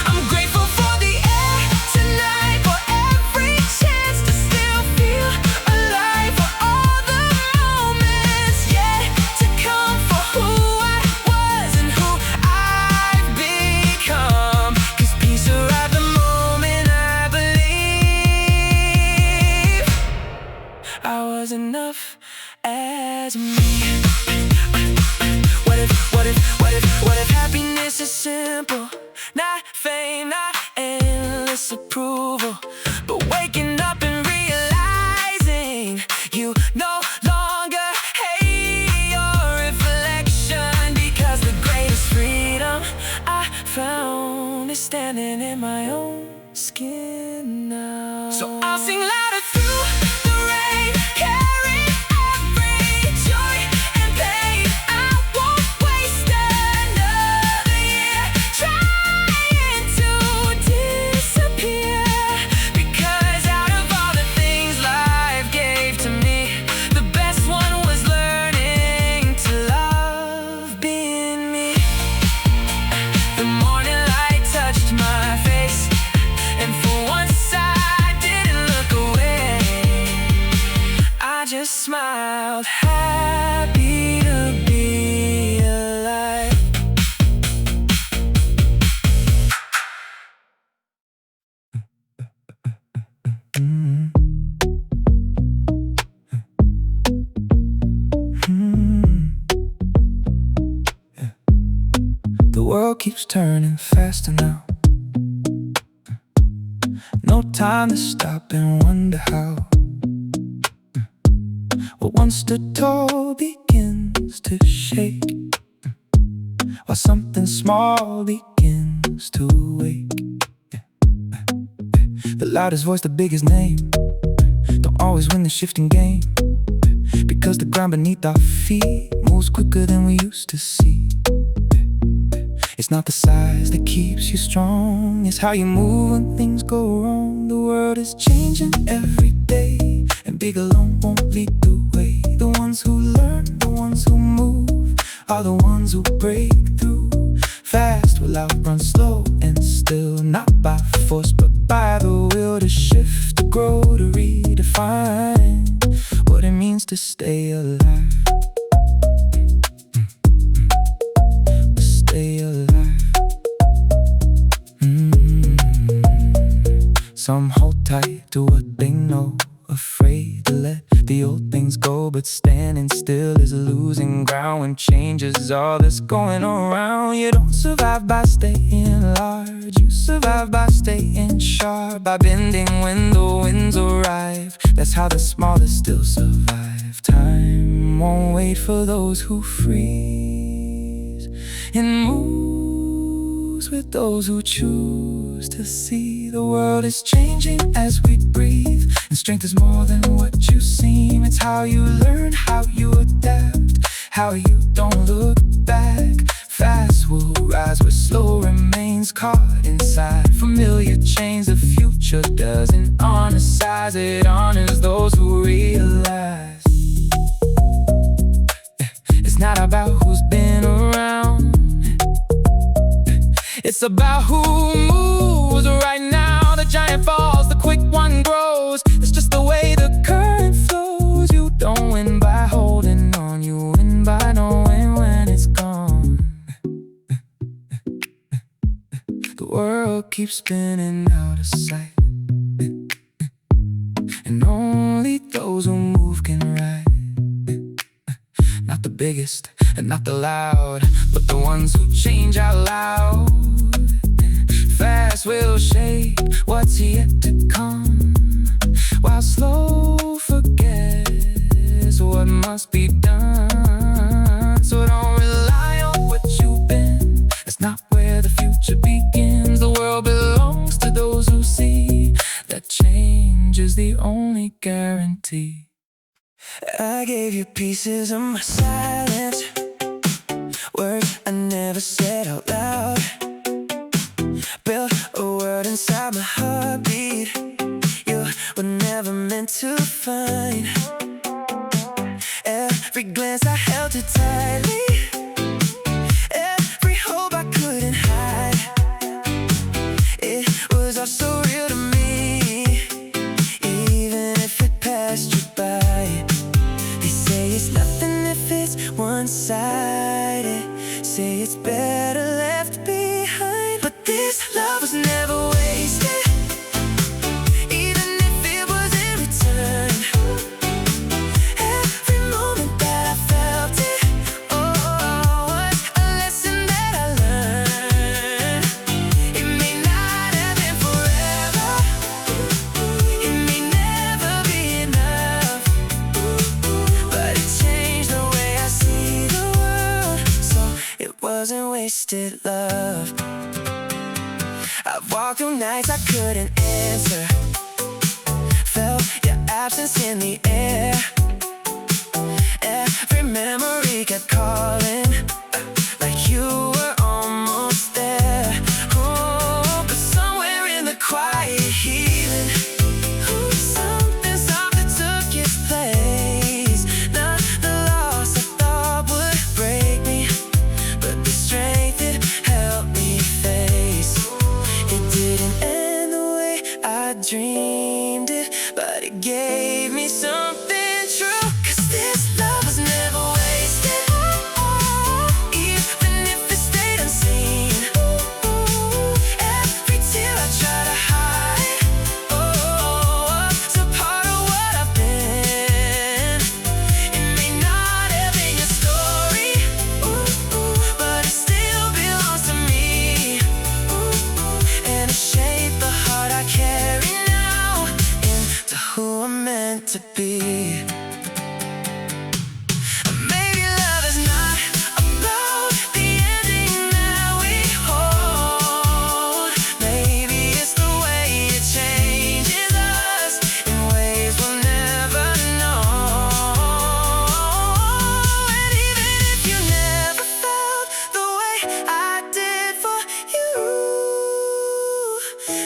I'm grateful for the air tonight, for every chance to still feel alive, for all the moments yet to come, for who I was and who I've become. 'Cause peace arrived the moment I believe I was enough as me. What if happiness is simple? Not fame, not endless approval, but waking up and realizing you no longer hate your reflection. Because the greatest freedom I found is standing in my own skin now. So I'll sing louder through the rain, carry every joy and pain. I won't waste another year trying to disappear. Because out of all the things life gave to me, the best one was learning to love being me. The morning light touched my face, and for once I didn't look away. I just smiled, happy to be alive. The world keeps turning faster now. No time to stop and wonder how what once stood tall begins to shake, while something small begins to wake. The loudest voice, the biggest name, don't always win the shifting game. Because the ground beneath our feet moves quicker than we used to see. It's not the size that keeps you strong, it's how you move when things go wrong. The world is changing every day, and big alone won't lead the way. The ones who learn, the ones who move, are the ones who break through. Fast will outrun slow and still, not by force but by the will to shift, to grow, to redefine what it means to stay alive. Stay alive. Some hold tight to what they know, afraid to let the old things go, but standing still is losing ground when change is all that's going around. You don't survive by staying large, you survive by staying sharp, by bending when the winds arrive. That's how the smallest still survive. Time won't wait for those who freeze, it moves with those who choose to see. The world is changing as we breathe, and strength is more than what you seem. It's how you learn, how you adapt, how you don't look back. Fast will rise where slow remains caught inside familiar chains. The future doesn't honor size, it honors those who realize it's not about who's been around, it's about who moves right now. The giant falls, the quick one grows. It's just the way the current flows. You don't win by holding on, you win by knowing when it's gone. The world keeps spinning out of sight, and only those who move can ride. Not the biggest and not the loud, but the ones who change out loud. Fast will shape what's yet to come, while slow forgets what must be done. So don't rely on what you've been, that's not where the future begins. The world belongs to those who see that change is the only guarantee. I gave you pieces of my silence, words I never said out loud. Built a word inside my heartbeat you were never meant to find. Every glance I held too tightly, every hope I couldn't hide. It was all so real to me, even if it passed you by. They say it's nothing if it's one-sided, say it's better left behind. But this love was never wasted, even if it was in return. Every moment that I felt it, oh, was a lesson that I learned. It may not have been forever, it may never be enough, but it changed the way I see the world, so it wasn't wasted love. I've walked through nights I couldn't answer, felt your absence in the air. Every memory kept calling, like you were almost there. Oh, but somewhere in the quiet healing, something softer took its place. Not the loss I thought would break me, but the strength it helped me face. It didn't end the way I dreamed it, but it gave me something true. 'Cause this love was never wasted, even if it stayed unseen. Every tear I try to hide, oh, it's a part of what I've been. It may not have been your story, but it still belongs to me, and it shaped the heart I carry now into who I'm meant to be. Maybe love is not about the ending that we hold. Maybe it's the way it changes us in ways we'll never know. And even if you never felt the way I did for you,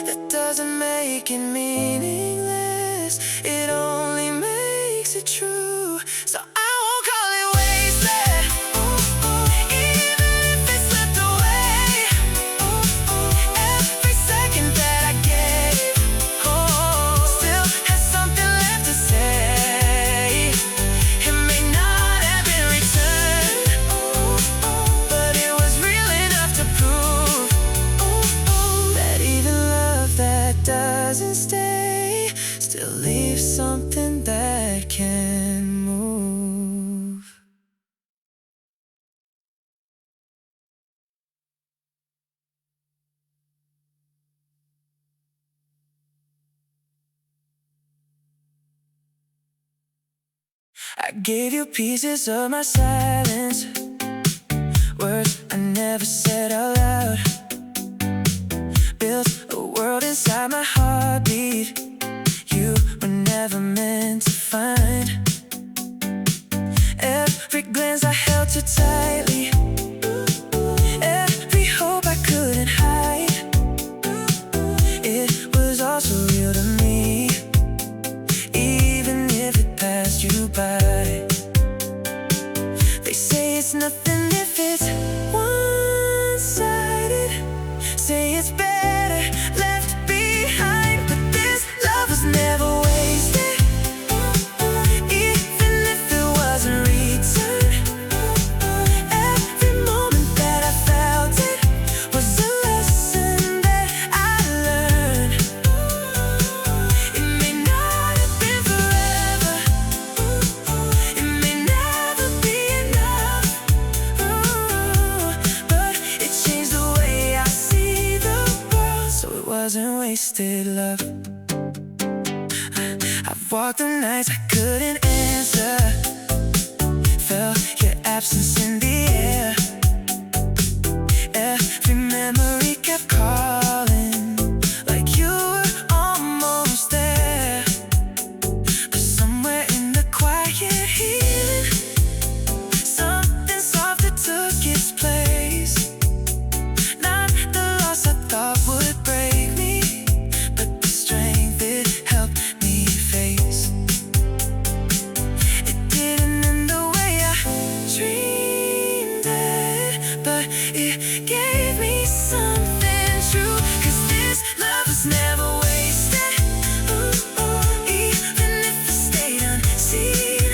that doesn't make it meaningless, it only makes it true. So I won't call it wasted, even if it slipped away. Every second that I gave, still has something left to say. It may not have been returned, but it was real enough to prove that even love that doesn't stay still leaves something that can move. I gave you pieces of my silence, words I never said out loud. Built a world inside my heartbeat you were never meant to find. Every glance I held too tightly, every hope I couldn't hide. It was all so real to me, even if it passed you by. They say it's nothing if it's one-sided, say it's better left behind. But this love was never wasted, even if it wasn't returned. Every moment that I felt it was a lesson that I learned. It may not have been forever, it may never be enough, but it changed the way I see the world. So it wasn't wasted love. I've walked the nights I couldn't answer, felt your absence in the air. Every memory kept calling, like you were almost there. But somewhere in the quiet healing, something softer took its place. Not the loss I thought would break me, but the strength it helped me face. It didn't end the way I dreamed it, but it gave me something true. 'Cause this love was never wasted, even if it stayed unseen.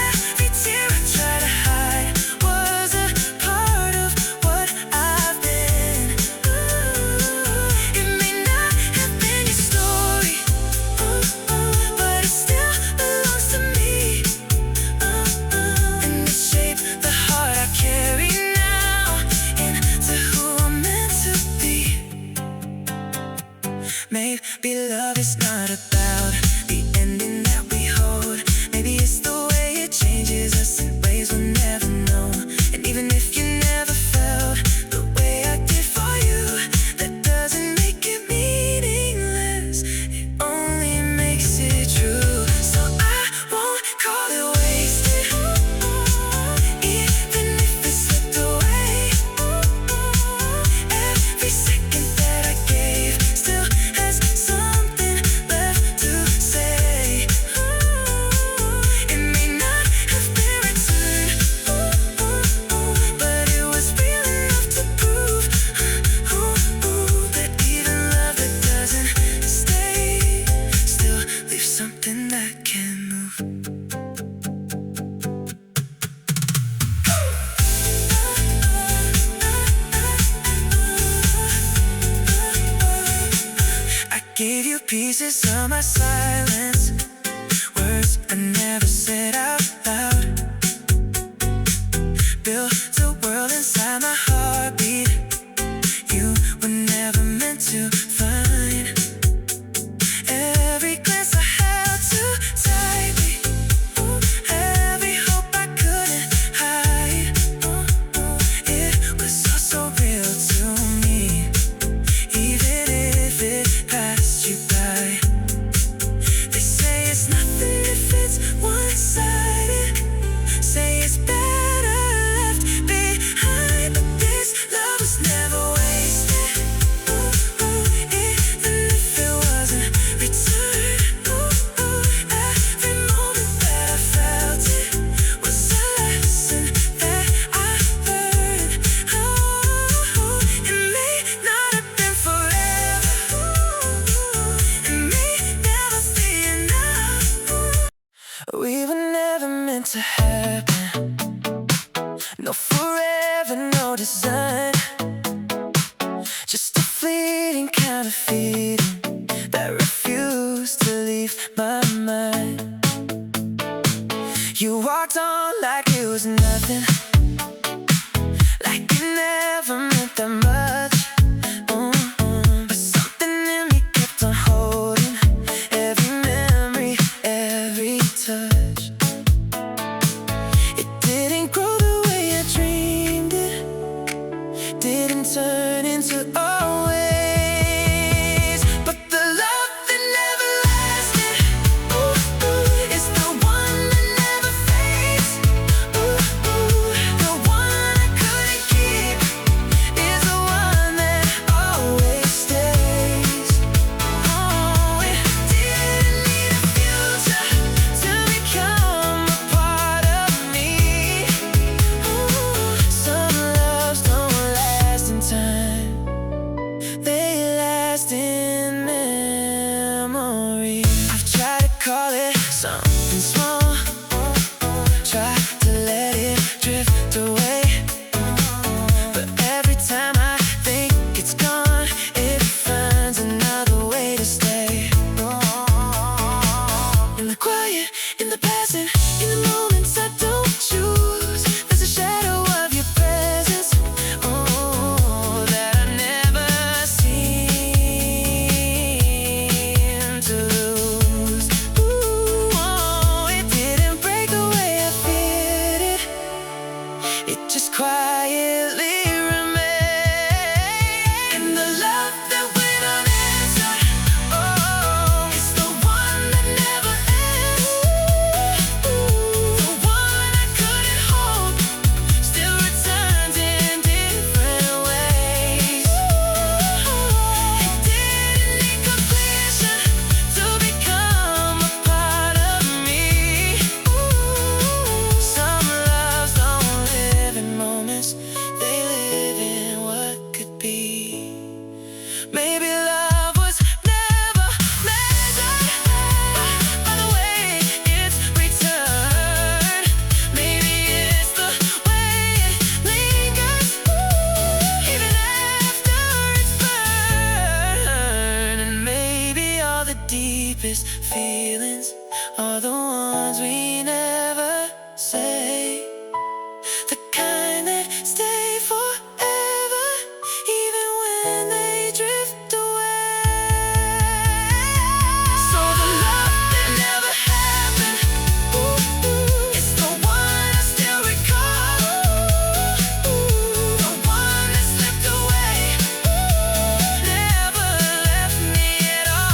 Every tear I tried to hide was a part of what I've been. It may not have been your story, but it still belongs to me. And it shaped the heart I carry now into who I'm meant to be. Maybe love is not about the ending that we hold. Maybe it's the way it changes us in ways we'll never know. And even if you never felt the way I did for you, that doesn't make it meaningless, it only makes it true. So I won't call it wasted, even if it slipped away. Every second that I gave still has something left to say. It may not have been returned, but it was real enough to prove that even love that doesn't stay still leaves something that can move. I gave you pieces of my silence, words I never said out loud. Built a world inside my heartbeat you were never meant to find. Every glance I held too tightly, every hope I couldn't hide. It was all so real to me, even if it passed you by. They say it's nothing if it's one-sided, walked on like it was nothing, like it never meant that much. But something in me kept on holding every memory, every touch. It didn't grow the way I dreamed it, didn't turn into always. But the love that never lasted, is the one that never fades. The one I couldn't keep is the one that always stays. Oh, it didn't need a future to become a part of me. Some loves don't last in time, they last in memory. I've tried to call it something small, tried to let it drift away, but every time I think it's gone, it finds another way to stay. In the quiet, in the passing, in the moments I don't choose, there's a shadow of your presence, that I never seem to lose. It didn't break the way I feared it, it just quietly remained. And the love that went unanswered, it's the one that never ends. The one I couldn't hold still returns in different ways. It didn't need completion to become a part of me. Some loves don't live in moments, they live in what could be. Maybe love was never measured by the way it's returned. Maybe it's the way it lingers, even after it's burned. And maybe all the deepest feelings are the ones we never say, the kind that stay forever, even when they drift away. So the love that never happened, it's the one I still recall, the one that slipped away, never left me at all.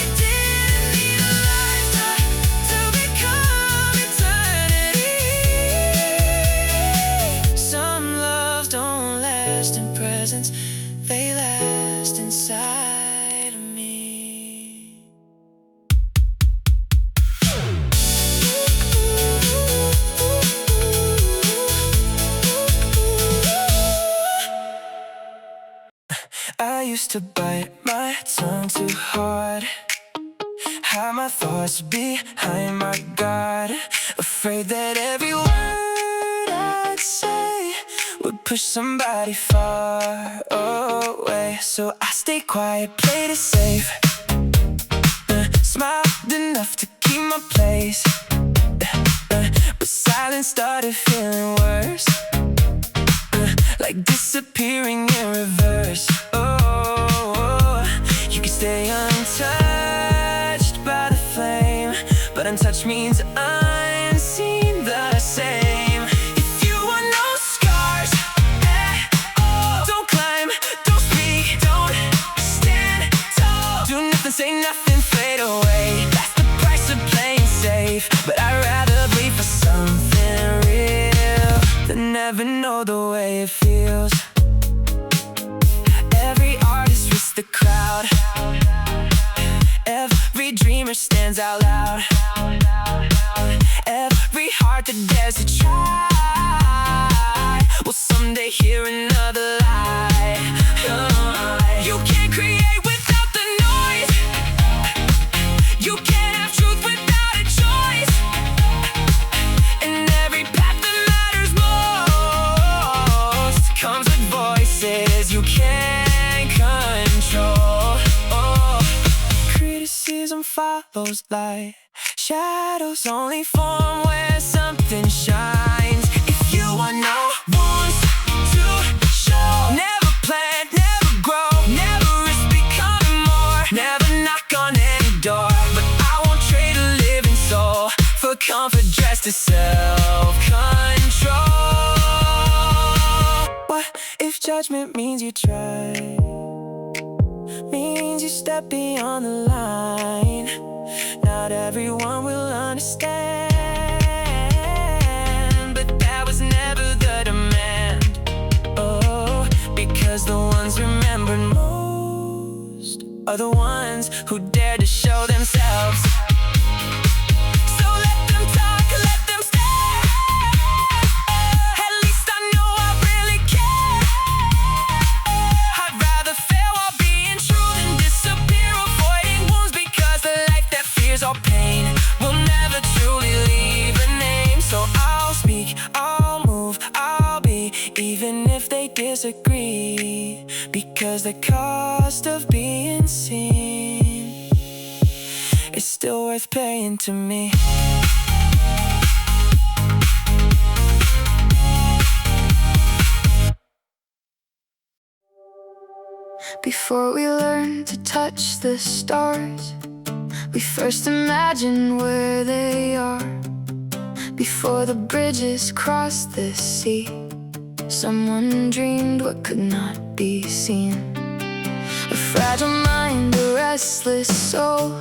It didn't need a lifetime to become eternity. Some loves don't last in presence, they last inside of me. I used to bite my tongue too hard, hide my thoughts behind my guard, afraid that every word I'd say would push somebody far away. So I stayed quiet, played it safe, smiled enough to keep my place, but silence started feeling worse, like disappearing in reverse. You can stay untouched by the flame, but untouched means unseen the same. If you want no scars at all, don't climb, don't speak, don't stand tall, do nothing, say nothing, fade away. That's the price of playing safe, but I'd rather bleed for something real than never know the way it feels. Every artist risks the crowd, every dreamer stands out loud, every heart that dares to try will someday hear another lie. You can't create without the noise, you can't have truth without a choice, and every path that matters most comes with voices you can't control. Criticism follows light, shadows only form where something shines. If you are no one's to show, never plant, never grow, never risk becoming more, never knock on any door. But I won't trade a living soul for comfort dressed as self-control. What if judgment means you try? Means you step beyond the line. Not everyone will understand, but that was never the demand. Oh, because the ones remembered most are the ones who dare to show themselves. So let them talk, let them stare. At least I know I really care. I'd rather fail while being true than disappear avoiding wounds, because the life that fears all pain will never truly leave a name. So I'll speak, I'll move, I'll be, even if they disagree, because the cost of being seen is still worth paying to me. Before we learn to touch the stars, we first imagine where they are. Before the bridges cross the sea, someone dreamed what could not be seen. A fragile mind, a restless soul,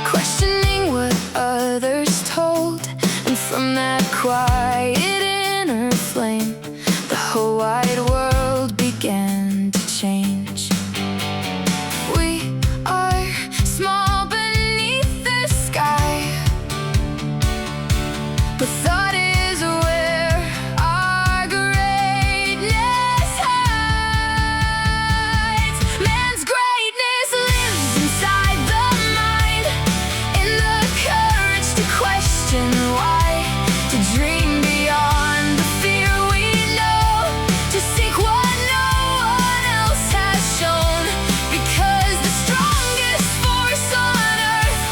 questioning what others told. And from that quiet inner flame, the whole wide world began to change. We are small beneath the sky, but thought is where our greatness hides. Man's greatness lives inside the mind, in the courage to question why, to dream beyond the fear we know, to seek what no one else has shown. Because the strongest force on earth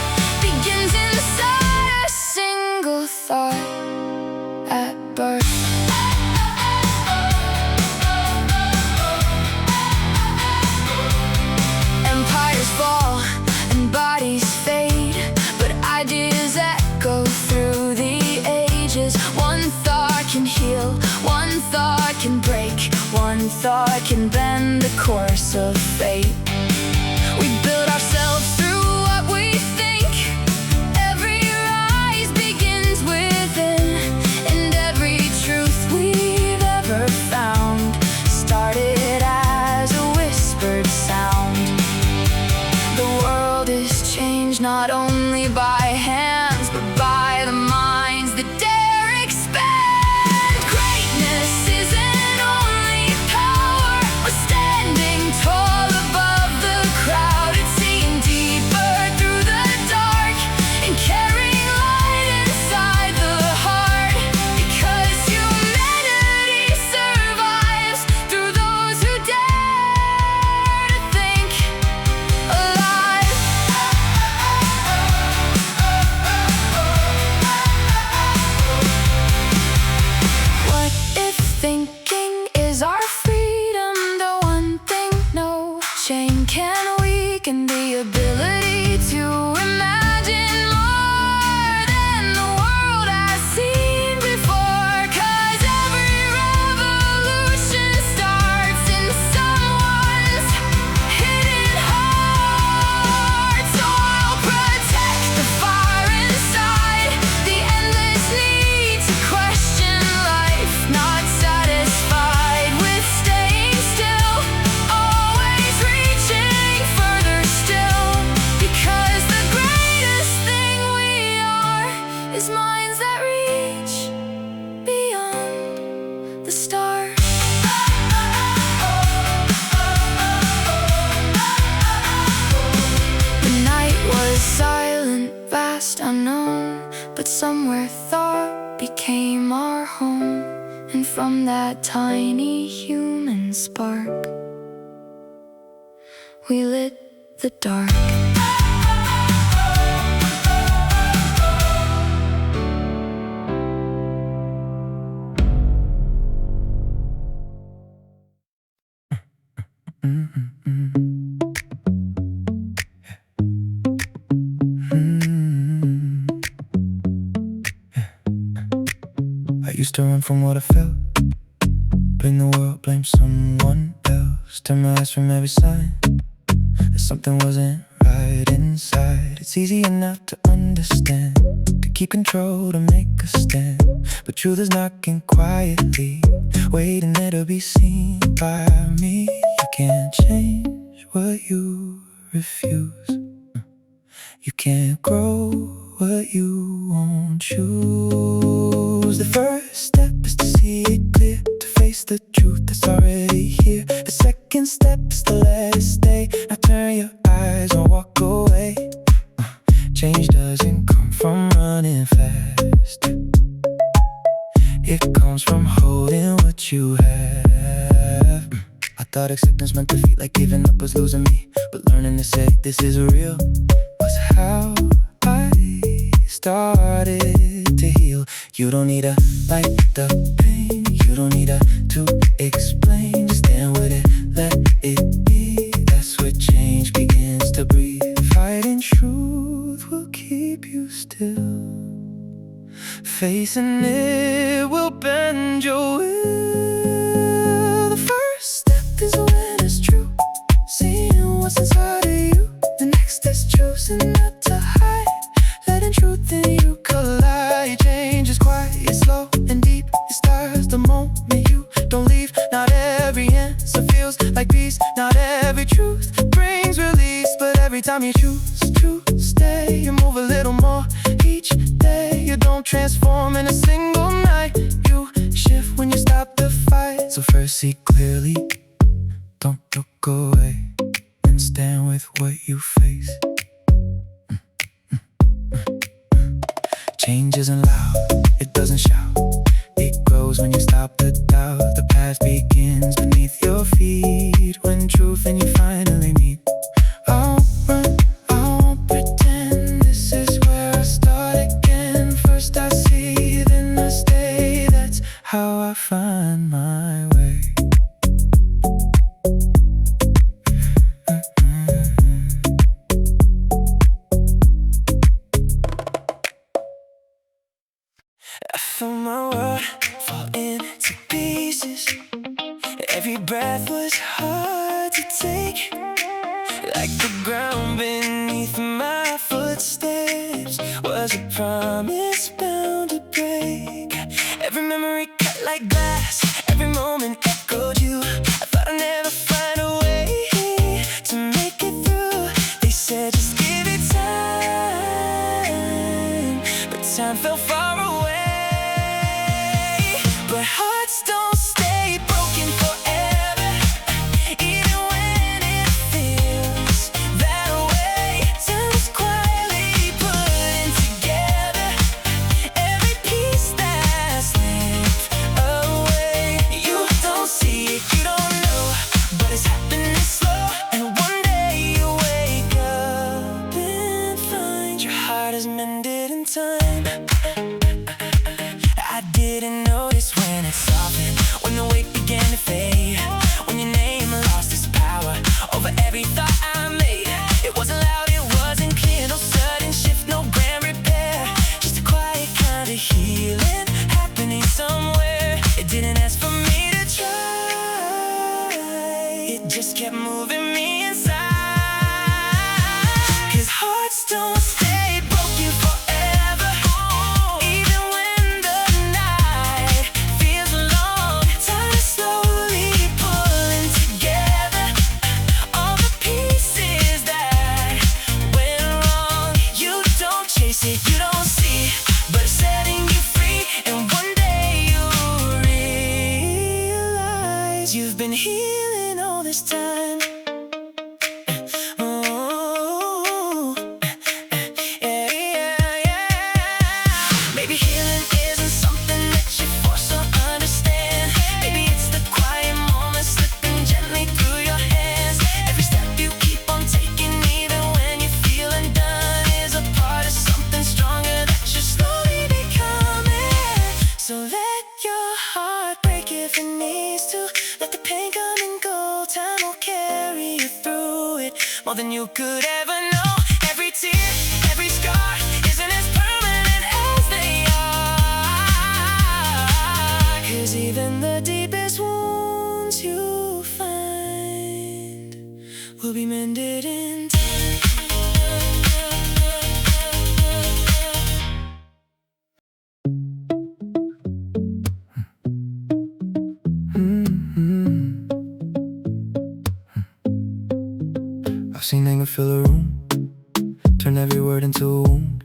begins inside a single thought at birth. Empires fall and bodies fade, but ideas echo through the ages. One thought can heal, one thought can break, one thought can bend the course of fate. We build ourselves through what we think. Every rise begins within, and every truth we've ever found started as a whispered sound. The world is changed not only by hands, but by the minds that dare expand. Greatness isn't only power or standing tall above the crowd. It's seeing deeper through the dark and carrying light inside the heart. Because humanity survives through those who dare to think alive. What if thinking is our freedom? The one thing no chain can weaken, the ability to imagine more than the world has seen before. 'Cause every revolution starts in someone's hidden heart. So I'll protect the fire inside, the endless need to question life, not satisfied with staying still, always reaching further still. Because the greatest thing we are is minds that reach beyond the stars. The night was silent, vast, unknown, but somewhere thought became our home. And from that tiny human spark, we lit the dark. I used to run from what I felt, blame the world, blame someone else, turn my eyes from every sign that something wasn't right inside. It's easier not to understand, to keep control, to make a stand, but truth is knocking quietly, waiting there to be seen by me. You can't change what you refuse, you can't grow what you won't choose. The first step is to see it clear, to face the truth that's already here. The second step is to let it stay. Now turn your eyes and walk away. Change doesn't come from running fast, it comes from holding what you have. I thought acceptance meant defeat, like giving up was losing me, but learning to say this is real was how I started to heal. You don't need to fight the pain, you don't need to explain, just stand with it, let it be. That's where change begins to breathe. Fighting truth will keep you still, facing it will bend your will. The first step is when it's true, seeing what's inside of you. The next is choosing not to hide, letting truth in you collide. Change is quiet, slow and deep, it starts the moment you don't leave. Not every answer feels like peace, not every truth brings release, but every time you choose to stay, you move a little more each day. You don't transform in a single night, you shift when you stop the fight. So first see clearly, don't look away, and stand with what you face. Change isn't loud, it doesn't shout, it grows when you stop the doubt. The path begins beneath your feet, when truth and you finally meet. I won't pretend, this is where I start again. First I see, then I stay, that's how I find my way. I feel my world fall into pieces. Every breath was hard to take, like the ground beneath my footsteps was a promise bound to break. Every memory cut like glass, every moment echoed you. I thought I'd never find a way to make it through. They said just give it time, but time fell far away. But hearts don't stay broken forever, even when it feels that way. Time is quietly putting together every piece that's slipped away. You don't see it, you don't know, but it's happening slow. And one day you wake up and find your heart is mended in time. I didn't notice when it softened, when the weight began to fade, when your name lost its power over every thought I made. It wasn't loud, it wasn't clear, no sudden shift, no grand repair, just a quiet kind of healing happening somewhere. It didn't ask for me to try, it just kept moving me inside. 'Cause hearts don't stay broken forever, more than you could ever know. Every tear, every scar isn't as permanent as they are. 'Cause even the deepest wounds you find will be mended in time. I've seen anger fill a room, turn every word into a wound.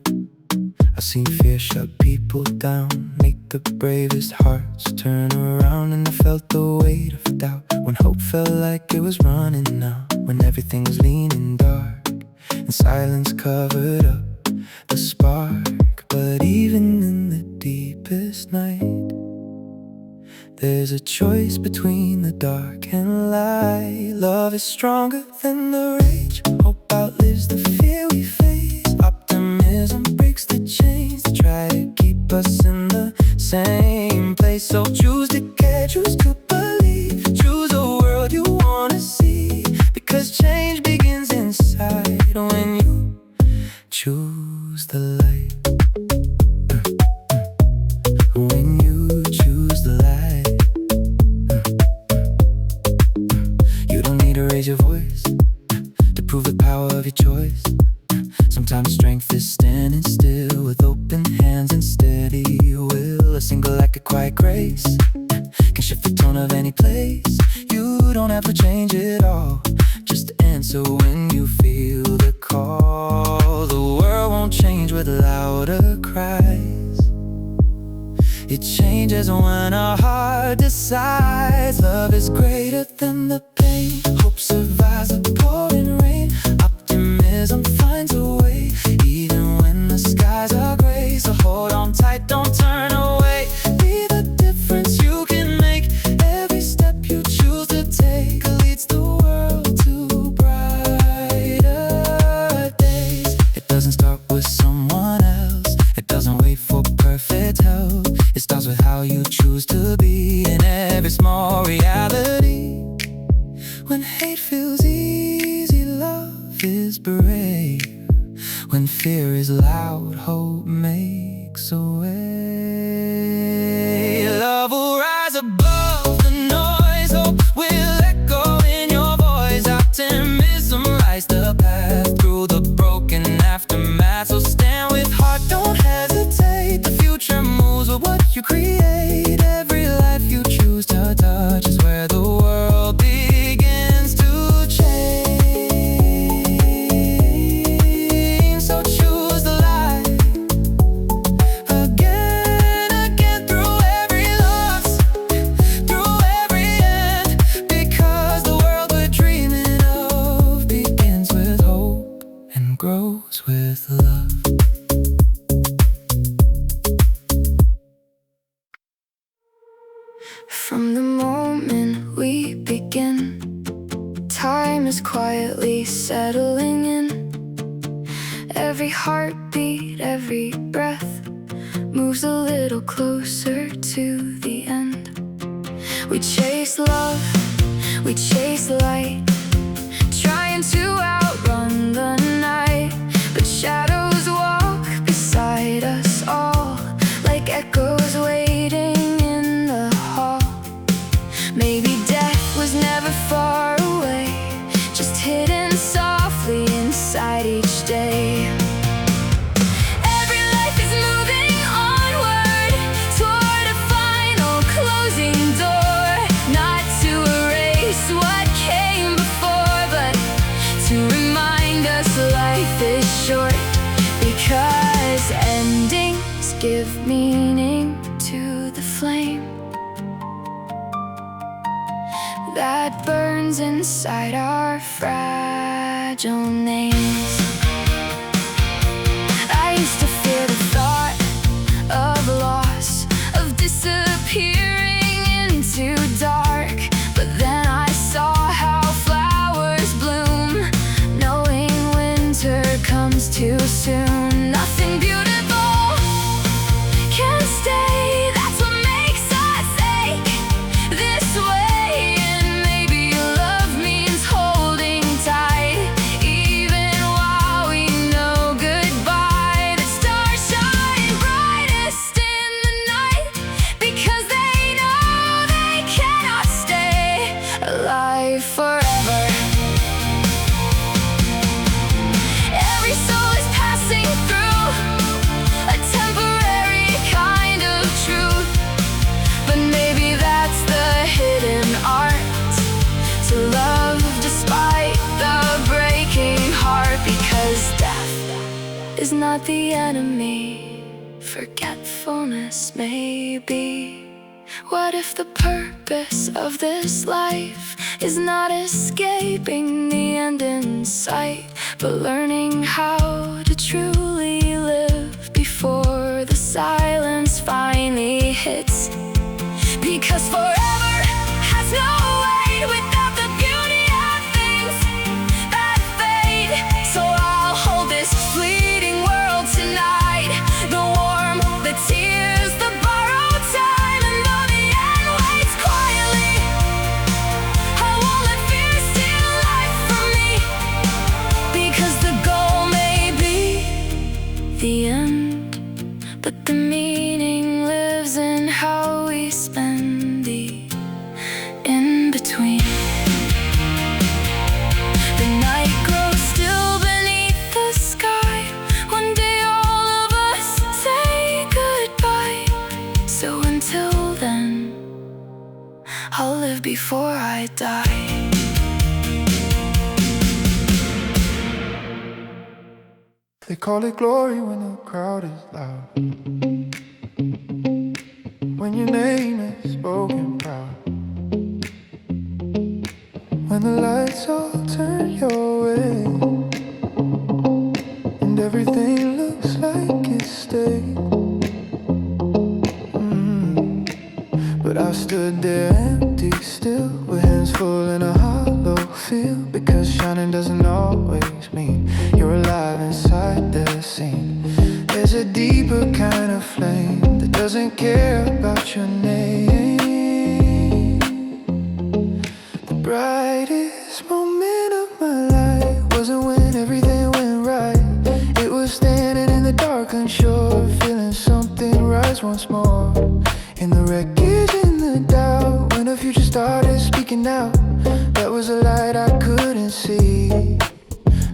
I've seen fear shut people down, make the bravest hearts turn around. And I felt the weight of doubt when hope felt like it was running out, when everything was leaning dark and silence covered up the spark. But even in the deepest night, there's a choice between the dark and light. Love is stronger than the rage, hope outlives the fear we face. Optimism breaks the chains to try to keep us in the same place. So choose to care, choose to believe, choose a world you wanna see. Because change begins inside when you choose the light. When you choose the light, you don't need to raise your voice to prove the power of your choice. Sometimes strength is standing still with open hands and steady will. A single act of quiet grace can shift the tone of any place. You don't have to change it all, just answer when you feel the call. The world won't change with louder cries, it changes when our heart decides. Love is greater than the pain, hope survives the pouring rain. Optimism finds a way, even when the skies are gray. So hold on tight, don't turn away. Be the difference you can make. Every step you choose to take leads the world to brighter days. It doesn't start with someone else, it doesn't wait for perfect help. It starts with how you choose to be in every small reality. When hate feels easy, love is brave. When fear is loud, hope makes a way. Love will rise above the noise, hope will echo in your voice. Optimism lights the path through the broken aftermath. So stand with heart, don't hesitate. The future moves with what you create. Every life you choose to touch is where the world begins to change. So choose the light again, again, through every loss, through every end. Because the world we're dreaming of begins with hope and grows with love. From the moment we begin, time is quietly settling in. Every heartbeat, every breath moves a little closer to the end. We chase love, we chase light, trying to outrun the night. But shadows walk beside us all, like echoes waiting in the hall. Maybe death was never far away, just hidden softly inside each day. Every life is moving onward toward a final closing door. Not to erase what came before, but to remind us life is short. Because endings give meaning to the flame that burns inside our fragile names. I used to fear the thought of loss, of disappearing into dark. But then I saw how flowers bloom, knowing winter comes too soon. Nothing beautiful can stay, that's what makes us ache this way. And maybe love means holding tight, is not the enemy. Forgetfulness may be. What if the purpose of this life is not escaping the end in sight, but learning how to truly live before the silence finally hits? Because forever has no weight without the beauty of things that fade. So I'll hold this fleeting world tonight, the warmth, the tears, the borrowed time. And though the end waits quietly, I won't let fear steal life from me. Because the goal may be the end, but the meaning lives in how we spend the in-between. The night grows still beneath the sky. One day all of us say goodbye. So until then, I'll live before I die. They call it glory when the crowd is loud, when your name is spoken proud, when the lights all turn your way, and everything looks like it's stayed. But I stood there empty still, with hands full in a hollow feel. Because shining doesn't always mean you're alive inside the scene. There's a deeper kind of flame that doesn't care about your name. The brightest moment of my life wasn't when everything went right. It was standing in the dark, unsure, feeling something rise once more. In the wreckage, in the doubt, when the future started speaking out, that was a light I couldn't see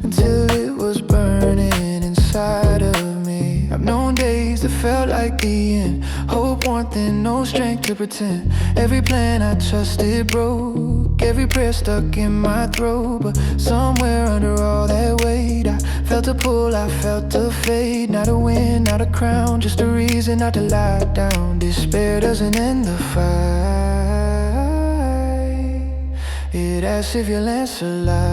until it was burning inside of me. I've known days that felt like the end, hope, warmth, and no strength to pretend. Every plan I trusted broke, every prayer stuck in my throat. But somewhere under all that weight, I felt a pull, I felt a fade. Not a win, not a crown, just a reason not to lie down. Despair doesn't end the fight, it asks if you'll answer life.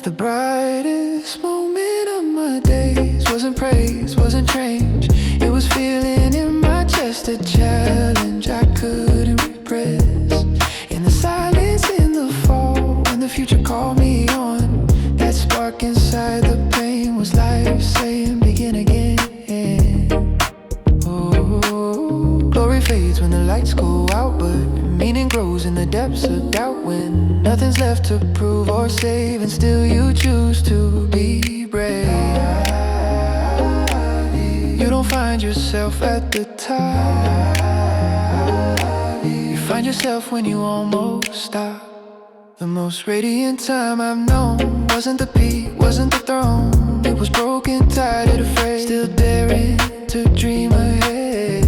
The brightest moment of my days wasn't praise, wasn't change. It was feeling in my chest, a challenge I couldn't repress. In the silence, in the fall, when the future called me on, that spark inside the pain was life saying begin again. Oh, glory fades when the lights go out, but meaning grows in the depths of doubt. When nothing's left to prove or save, and still you choose to be brave. You don't find yourself at the top, you find yourself when you almost stop. The most radiant time I've known wasn't the peak, wasn't the throne. It was broken, tired, afraid, still daring to dream ahead.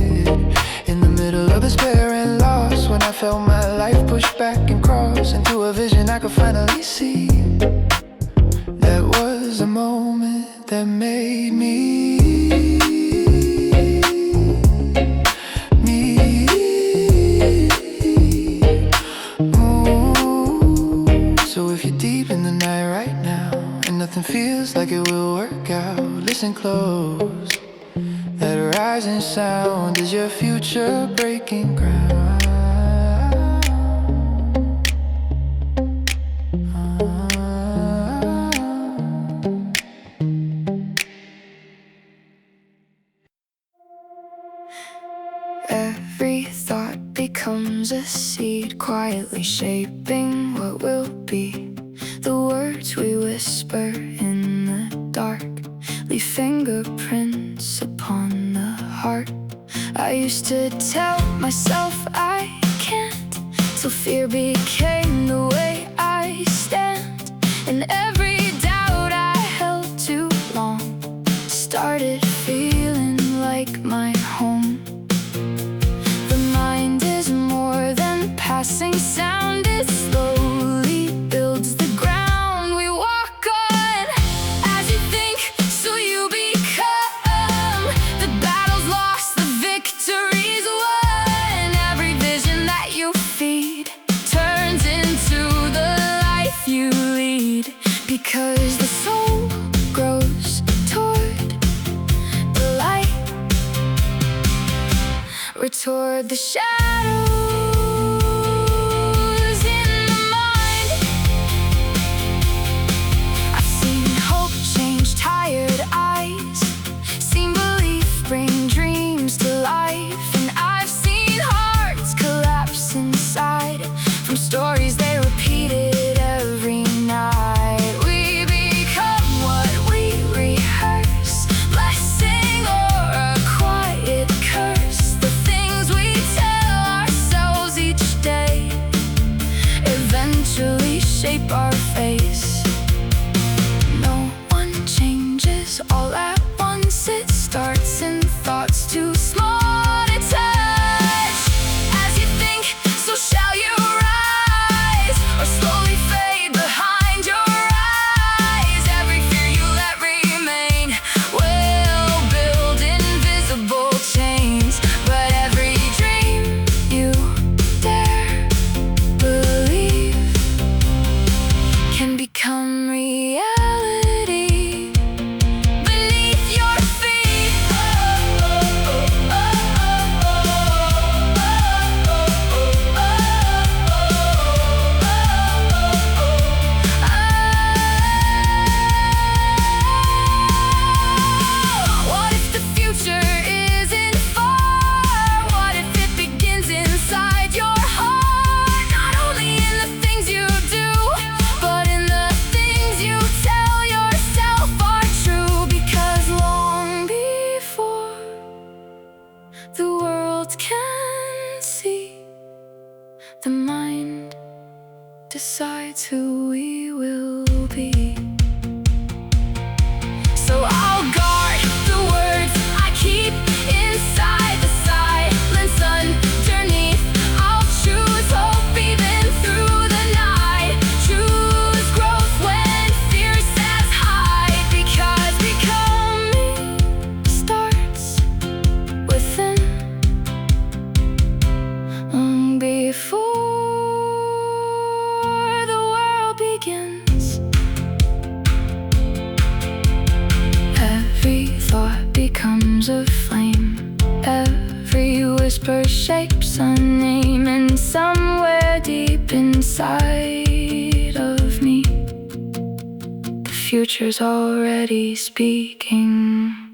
In the middle of despair and loss, when I felt my life pushed back and cross into a vision I could finally see. That was a moment that made me. So if you're deep in the night right now, and nothing feels like it will work out, listen close. That rising sound is your future breaking ground. Every thought becomes a seed, quietly shaping what will be. The words we whisper in the dark leave fingerprints upon the heart. I used to tell myself I can't, till fear became the way I stand. And every doubt I held too long started feeling like my home. The mind is more than passing sound, it slowly builds the ground we walk on. As you think toward the shadows in my mind. I've seen hope change tired eyes, seen belief bring dreams to life, and I've seen hearts collapse inside from stories they repeated every night. We become what we rehearse, blessing or a quiet curse. The things we tell ourselves each day eventually shape our face. No one changes all at once. It starts in thoughts too small to touch. As you think, so shall you rise, or slowly fade behind your eyes. Every fear you let remain will build invisible chains, but every dream you dare believe can become reality beneath your feet. What if the future isn't far? What if it begins inside your heart? Not only in the things you do, but in the things you tell yourself are true. Because long before the world can see, the mind decides who we will be. So I'll guard the words I keep inside the silence underneath. I'll choose hope even through the night. Choose growth when fear says hide. Because becoming starts within, long before the world begins. Every thought becomes a flame. Every whisper shapes a name. And somewhere deep inside of me, the future's already speaking.